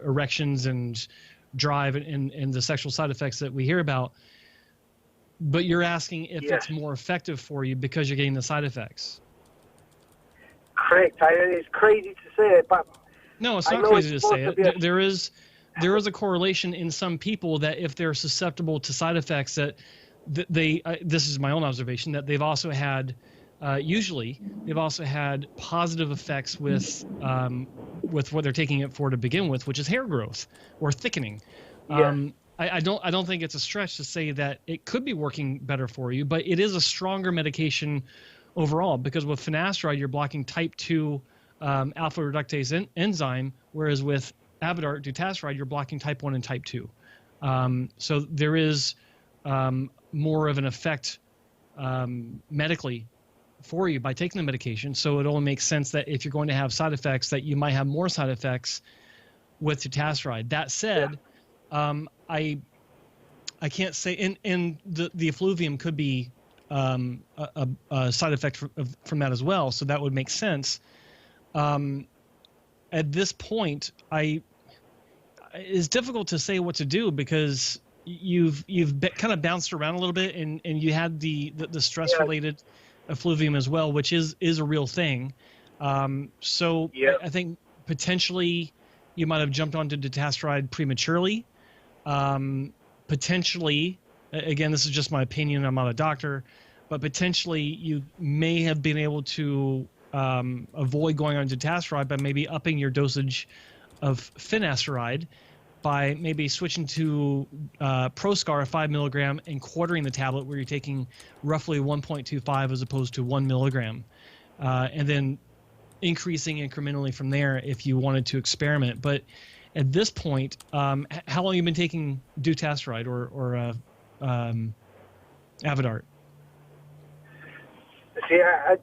erections and drive and the sexual side effects that we hear about. But you're asking if it's more effective for you because you're getting the side effects. Correct. It's crazy to say it, but no, it's not crazy to say it. There is a correlation in some people that if they're susceptible to side effects, that this is my own observation, that they've also had usually they've also had positive effects with what they're taking it for to begin with, which is hair growth or thickening. I don't think it's a stretch to say that it could be working better for you, but it is a stronger medication overall, because with finasteride you're blocking type 2 alpha reductase enzyme, whereas with Avodart dutasteride you're blocking type 1 and type 2. So there is more of an effect medically for you by taking the medication. So it only makes sense that if you're going to have side effects, that you might have more side effects with dutasteride. That said, I can't say, and the effluvium could be a side effect from that as well, so that would make sense. At this point, it's difficult to say what to do, because you've kind of bounced around a little bit, and you had the stress related effluvium as well, which is a real thing. So I think potentially you might have jumped onto dutasteride prematurely. Potentially, again, this is just my opinion, I'm not a doctor, but potentially you may have been able to avoid going on dutasteride by maybe upping your dosage of finasteride, by maybe switching to Proscar, 5 milligram, and quartering the tablet, where you're taking roughly 1.25 as opposed to 1 milligram, and then increasing incrementally from there if you wanted to experiment. But at this point, how long have you been taking dutasteride or Avodart? See, I've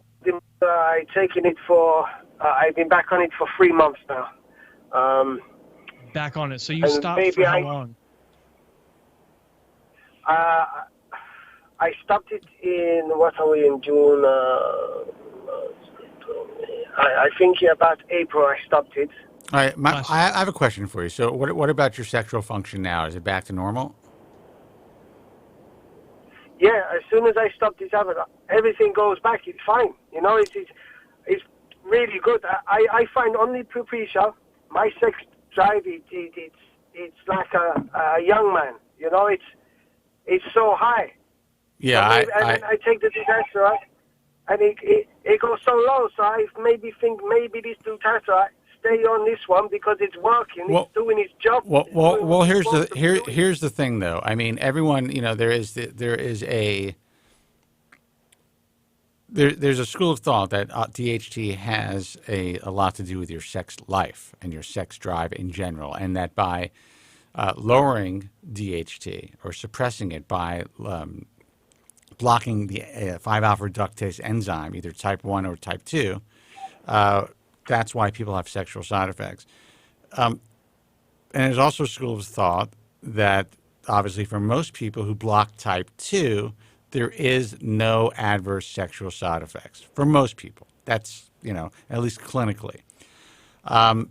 taken it for. I've been back on it for 3 months now. Back on it. So you stopped for how long? I stopped it in, what are we in, June? I think about April I stopped it. All right, I have a question for you. So what about your sexual function now? Is it back to normal? Yeah, as soon as I stop this, everything goes back. It's fine. It's really good. I find only Propecia, my sex drive, it's like a young man. It's so high. Yeah, I take the dutasteride, and it goes so low. So I maybe think maybe this dutasteride, stay on this one because it's working. It's doing its job. Well, here's the thing, though. I mean, everyone, there's a school of thought that DHT has a lot to do with your sex life and your sex drive in general, and that by lowering DHT or suppressing it by blocking the 5-alpha reductase enzyme, either type 1 or type 2, that's why people have sexual side effects. And there's also a school of thought that obviously for most people who block type 2, there is no adverse sexual side effects for most people. That's, at least clinically. Right.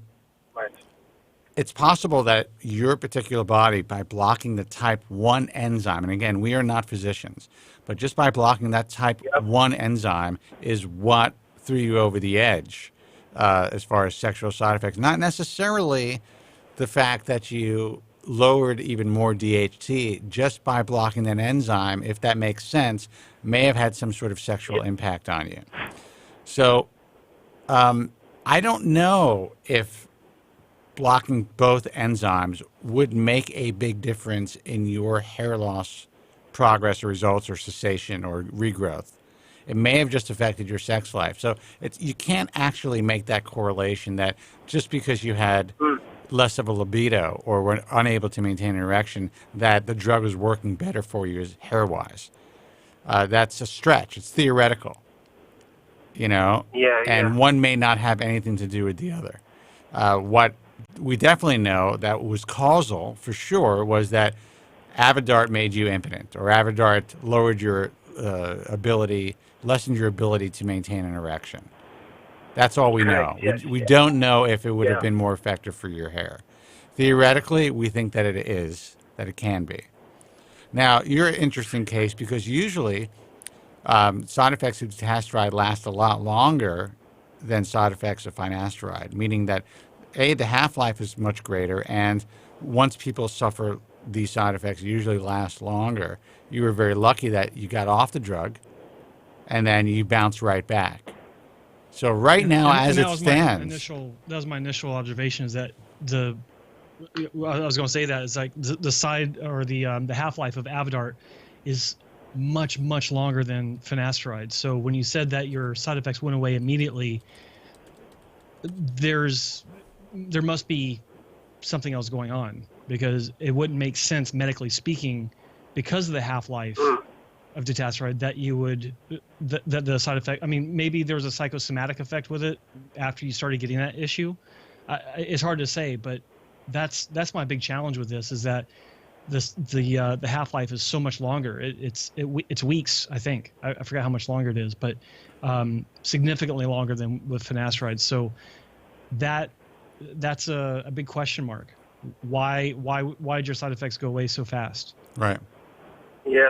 It's possible that your particular body, by blocking the type 1 enzyme, and again, we are not physicians, but just by blocking that type 1 enzyme is what threw you over the edge as far as sexual side effects. Not necessarily the fact that you lowered even more DHT, just by blocking that enzyme, if that makes sense, may have had some sort of sexual impact on you. So I don't know if blocking both enzymes would make a big difference in your hair loss progress or results or cessation or regrowth. It may have just affected your sex life. So you can't actually make that correlation that just because you had less of a libido or were unable to maintain an erection, that the drug was working better for you hair-wise. That's a stretch. It's theoretical, and one may not have anything to do with the other. What we definitely know that was causal for sure was that Avodart made you impotent, or Avodart lowered your lessened your ability to maintain an erection. That's all we know. We don't know if it would have been more effective for your hair. Theoretically, we think that it can be. Now, you're an interesting case because usually side effects of finasteride last a lot longer than side effects of finasteride, meaning that, A, the half-life is much greater, and once people suffer these side effects, usually last longer. You were very lucky that you got off the drug, and then you bounce right back. So now, as it stands, that was my initial observation. Is that I was going to say that it's like the side or the half-life of Avodart is much longer than finasteride. So when you said that your side effects went away immediately, there must be something else going on, because it wouldn't make sense medically speaking, because of the half-life of dutasteride, that you would that the side effect. I mean, maybe there was a psychosomatic effect with it after you started getting that issue. It's hard to say, but that's my big challenge with this, is that the half-life is so much longer. It's weeks, I think. I forgot how much longer it is, but significantly longer than with finasteride. So that's a big question mark. Why did your side effects go away so fast? Right. Yeah.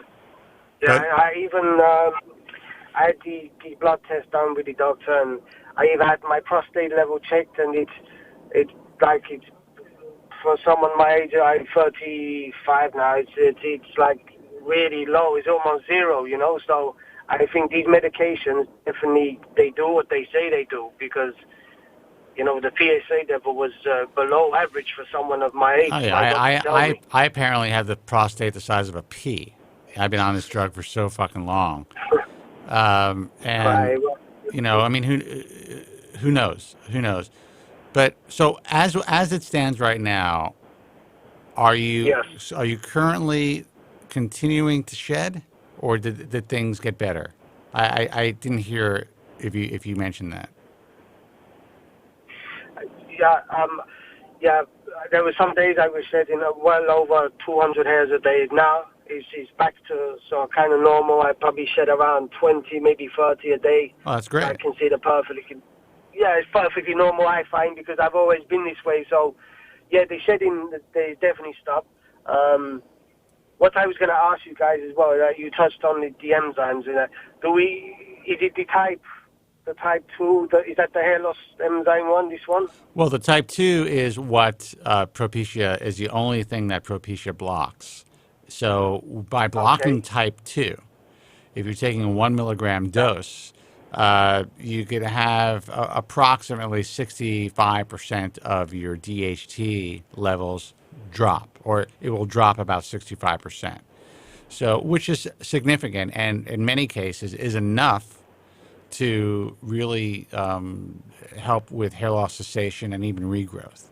I even I had the blood test done with the doctor, and I even had my prostate level checked, and it's for someone my age, I'm 35 now. It's like really low. It's almost zero, So I think these medications definitely, they do what they say they do, because the PSA level was below average for someone of my age. Oh, yeah. I apparently have the prostate the size of a pea. I've been on this drug for so fucking long. I mean, who knows? Who knows? But so as it stands right now, are you currently continuing to shed, or did things get better? I didn't hear if you mentioned that. There were some days I was shedding well over 200 hairs a day. Now it's back to kind of normal. I probably shed around 20, maybe 30 a day. Oh, that's great. I consider it's perfectly normal, I find, because I've always been this way. So, the shedding, they definitely stopped. What I was going to ask you guys as well, you touched on the enzymes. Is it the type 2, is that the hair loss enzyme one, this one? Well, the type 2 is what Propecia is the only thing that Propecia blocks. So by blocking type 2, if you're taking a 1 milligram dose, you could have approximately 65% of your DHT levels drop, or it will drop about 65%. So, which is significant, and in many cases is enough to really help with hair loss cessation and even regrowth.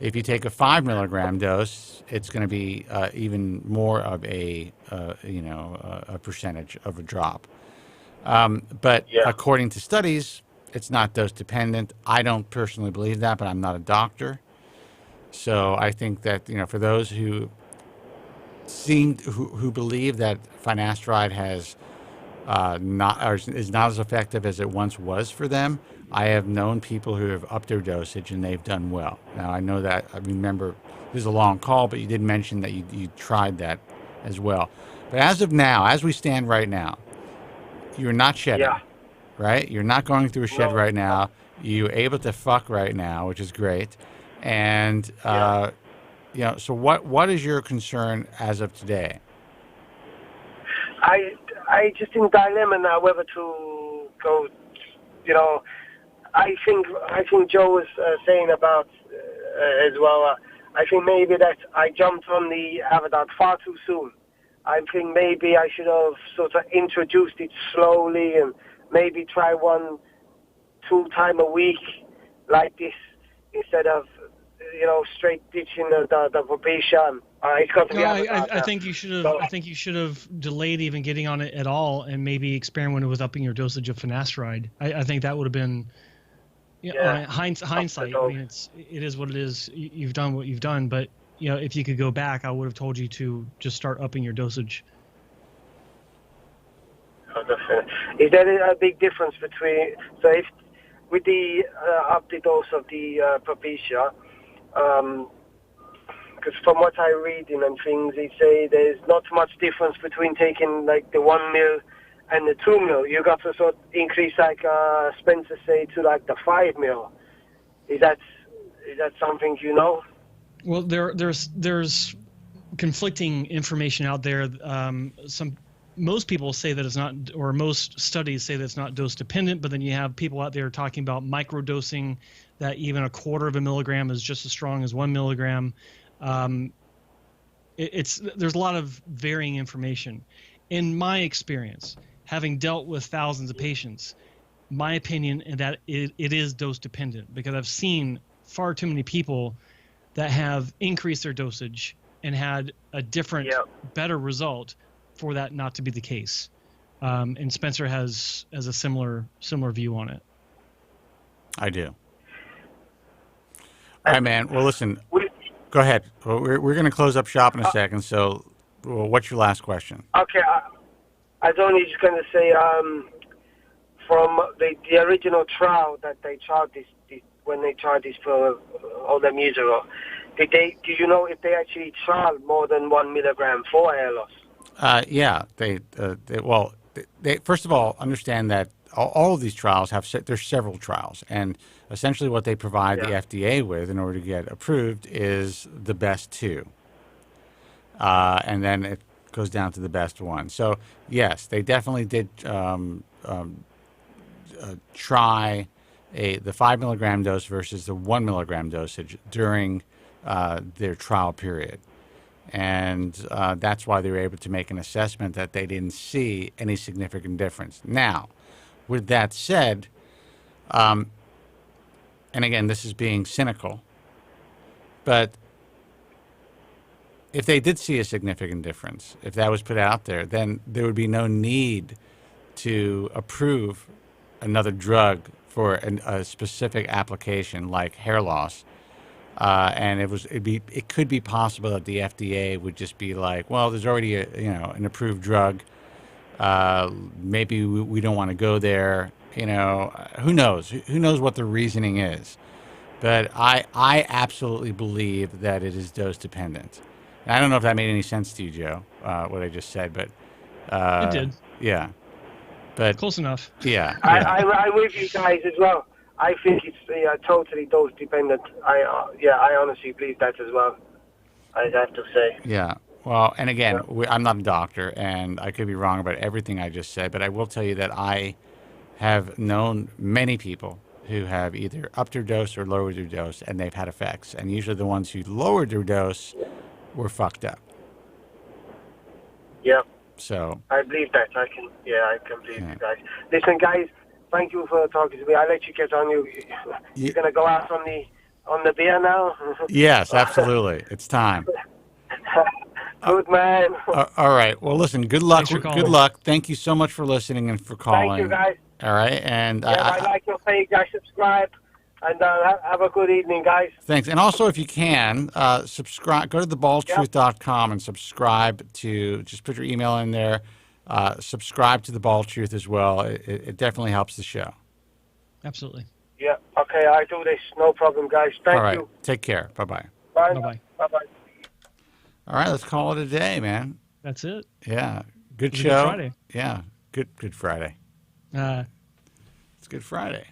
If you take a 5 milligram dose, it's going to be even more of a percentage of a drop. But according to studies, it's not dose dependent. I don't personally believe that, but I'm not a doctor. So I think that, for those who seem who believe that finasteride has is not as effective as it once was for them. I have known people who have upped their dosage and they've done well. Now I know that I remember this is a long call, but you did mention that you tried that as well. But as of now, as we stand right now, you're not shedding, right? You're not going through a shed right now. You're able to fuck right now, which is great. And you know, so what is your concern as of today? I just in dilemma now whether to go. You know, I think Joe was saying about as well. I think maybe that I jumped on the Avodart far too soon. I think maybe I should have sort of introduced it slowly and maybe try 1-2 times a week like this instead of, you know, straight ditching the Propecia. It's got to be I think you should have. I think you should have delayed even getting on it at all, and maybe experimented with upping your dosage of finasteride. I think that would have been, hindsight. I mean, it is what it is. You've done what you've done, but you know, if you could go back, I would have told you to just start upping your dosage. Oh, definitely. Is there a big difference between if with the up the dose of the Propecia? Because from what I read and things, they say there's not much difference between taking like the 1 mil and the 2 mil. You got to sort of increase like Spencer say to like the 5 mil. Is that something you know? Well, there's conflicting information out there. Most people say that it's not, or most studies say that it's not dose dependent, but then you have people out there talking about microdosing, that even 1/4 of a milligram is just as strong as 1 milligram. There's a lot of varying information. In my experience, having dealt with thousands of patients, my opinion is that it is dose dependent, because I've seen far too many people that have increased their dosage and had a different, better result for that not to be the case. And Spencer has a similar view on it. I do. All right, man. Well, listen. Go ahead. Well, we're going to close up shop in a second. So, what's your last question? Okay, I was only just going to say, from the original trial that they tried this when they tried this for all them years ago, do you know if they actually tried more than 1 milligram for hair loss? Yeah, they first of all understand that all of these trials there's several trials, and essentially what they provide the FDA with in order to get approved is the best two, and then it goes down to the best one. So yes, they definitely did try the 5 milligram dose versus the 1 milligram dosage during their trial period. And that's why they were able to make an assessment that they didn't see any significant difference. Now, with that said, and again, this is being cynical, but if they did see a significant difference, if that was put out there, then there would be no need to approve another drug for a specific application like hair loss. And it could be possible that the FDA would just be like, well, there's already an approved drug. Maybe we don't want to go there. Who knows? Who knows what the reasoning is? But I absolutely believe that it is dose dependent. And I don't know if that made any sense to you, Joe, what I just said, but it did. Yeah, but close enough. Yeah, I'm with you guys as well. I think it's totally dose dependent. I honestly believe that as well. I'd have to say. Yeah. Well, and again, I'm not a doctor, and I could be wrong about everything I just said, but I will tell you that I have known many people who have either upped their dose or lowered their dose, and they've had effects. And usually the ones who lowered their dose were fucked up. Yeah. So. I believe that. I can believe you guys. Listen, guys. Thank you for talking to me. I'll let you get on. You're going to go out on the beer now? Yes, absolutely. It's time. Good, man. All right. Well, listen, good luck. Good luck. Thank you so much for listening and for calling. Thank you, guys. All right. And I like your page. I subscribe. And have a good evening, guys. Thanks. And also, if you can, subscribe. Go to thebaldtruth.com and subscribe to, just put your email in there. Subscribe to The Bald Truth as well. It definitely helps the show. Absolutely. Yeah, okay, I do this. No problem, guys. Thank All right. you. Take care. Bye-bye. Bye. Bye-bye. Bye-bye. All right, let's call it a day, man. That's it. Yeah. Good show. Good Friday. Yeah. Good Friday. It's Good Friday.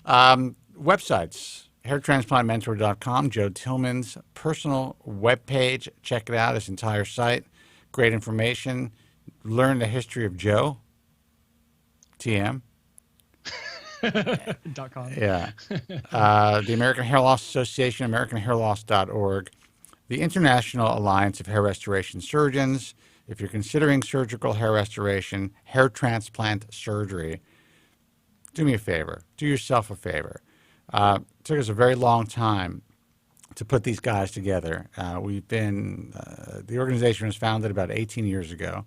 Websites. HairTransplantMentor.com, Joe Tillman's personal webpage. Check it out, his entire site. Great information. Learn the history of Joe. TM. .com. Yeah. The American Hair Loss Association, AmericanHairLoss.org. The International Alliance of Hair Restoration Surgeons. If you're considering surgical hair restoration, hair transplant surgery, do me a favor. Do yourself a favor. It took us a very long time to put these guys together. The organization was founded about 18 years ago,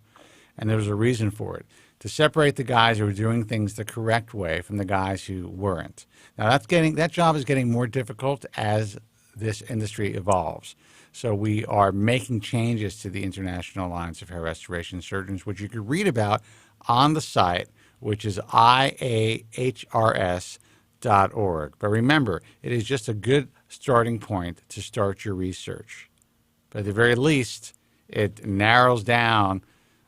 and there was a reason for it, to separate the guys who were doing things the correct way from the guys who weren't. Now, that job is getting more difficult as this industry evolves. So we are making changes to the International Alliance of Hair Restoration Surgeons, which you can read about on the site, which is ISHRS.org. But remember, it is just a good starting point to start your research. But at the very least, it narrows down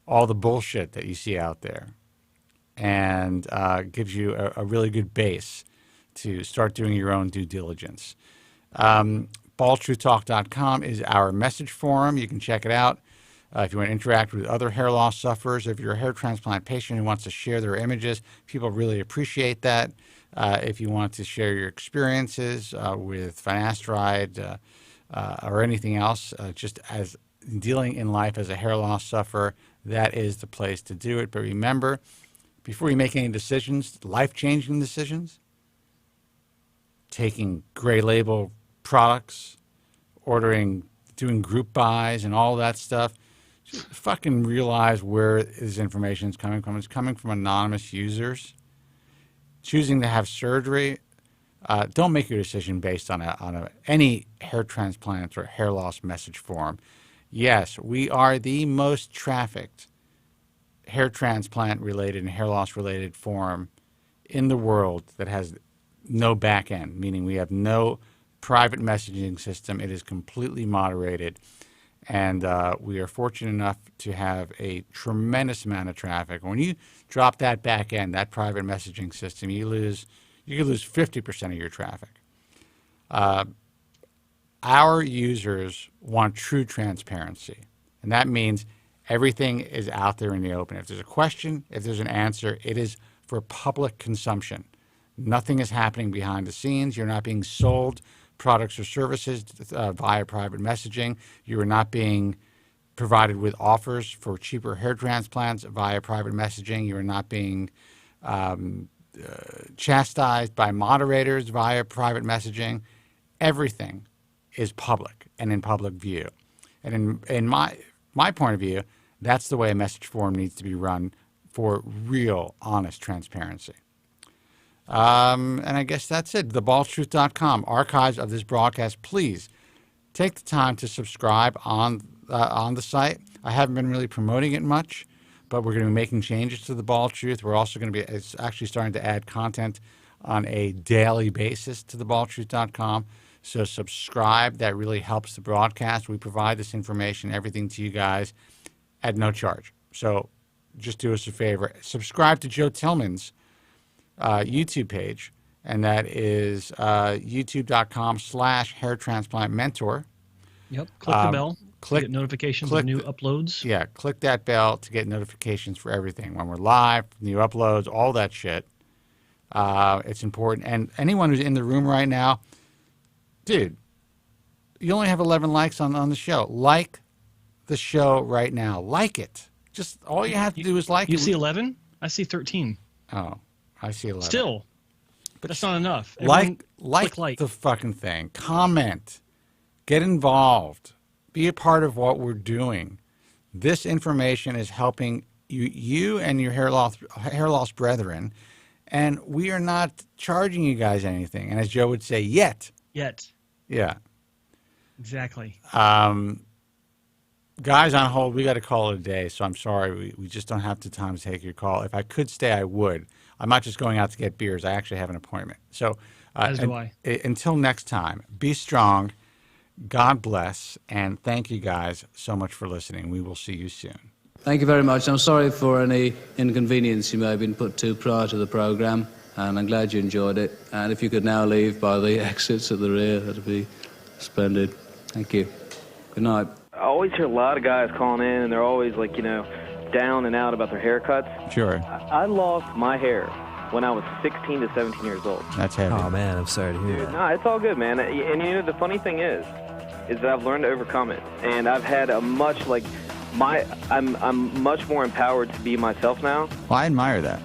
all the bullshit that you see out there and gives you a really good base to start doing your own due diligence. BaldTruthTalk.com is our message forum. You can check it out. If you want to interact with other hair loss sufferers, if you're a hair transplant patient who wants to share their images, people really appreciate that. If you want to share your experiences with finasteride or anything else, just as dealing in life as a hair loss sufferer, that is the place to do it. But remember, before you make any decisions, life-changing decisions, taking gray label products, doing group buys and all that stuff, just fucking realize where this information is coming from. It's coming from anonymous users. Choosing to have surgery, don't make your decision based on any hair transplant or hair loss message forum. Yes, we are the most trafficked hair transplant related and hair loss related forum in the world that has no back end, meaning we have no private messaging system. It is completely moderated. And we are fortunate enough to have a tremendous amount of traffic. When you drop that back end, that private messaging system, you could lose 50% of your traffic. Our users want true transparency, and that means everything is out there in the open. If there's a question, if there's an answer, it is for public consumption. Nothing is happening behind the scenes. You're not being sold products or services via private messaging. You are not being provided with offers for cheaper hair transplants via private messaging. You are not being chastised by moderators via private messaging. Everything is public and in public view. And in my point of view, that's the way a message forum needs to be run for real, honest transparency. And I guess that's it. TheBaldTruth.com, archives of this broadcast. Please take the time to subscribe on the site. I haven't been really promoting it much, but we're going to be making changes to The Bald Truth. We're also going to be actually starting to add content on a daily basis to TheBaldTruth.com. So subscribe. That really helps the broadcast. We provide this information, everything to you guys at no charge. So just do us a favor. Subscribe to Joe Tillman's YouTube page, and that is youtube.com/hair transplant mentor. Yep. Click the bell to get notifications of new uploads. Yeah, click that bell to get notifications for everything. When we're live, new uploads, all that shit. It's important. And anyone who's in the room right now, dude, you only have 11 likes on the show. Like the show right now. Like it. Just all you have to do is like it. You see 11? I see 13. Oh, I see 11. Still, but that's not enough. Like the fucking thing. Comment. Get involved. Be a part of what we're doing. This information is helping you and your hair loss brethren, And we are not charging you guys anything. And as Joe would say, yet. Yet. Yeah. Exactly. Guys on hold, we got to call it a day, so I'm sorry. We just don't have the time to take your call. If I could stay, I would. I'm not just going out to get beers. I actually have an appointment. So, as do I. Until next time, be strong, God bless, and thank you guys so much for listening. We will see you soon. Thank you very much. I'm sorry for any inconvenience you may have been put to prior to the programme, and I'm glad you enjoyed it. And if you could now leave by the exits at the rear, that'd be splendid. Thank you. Good night. I always hear a lot of guys calling in, and they're always like, down and out about their haircuts. Sure. I lost my hair when I was 16 to 17 years old. That's heavy. Oh, man, I'm sorry to hear that. No, it's all good, man. And the funny thing is that I've learned to overcome it. And I've had a much, I'm much more empowered to be myself now. Well, I admire that.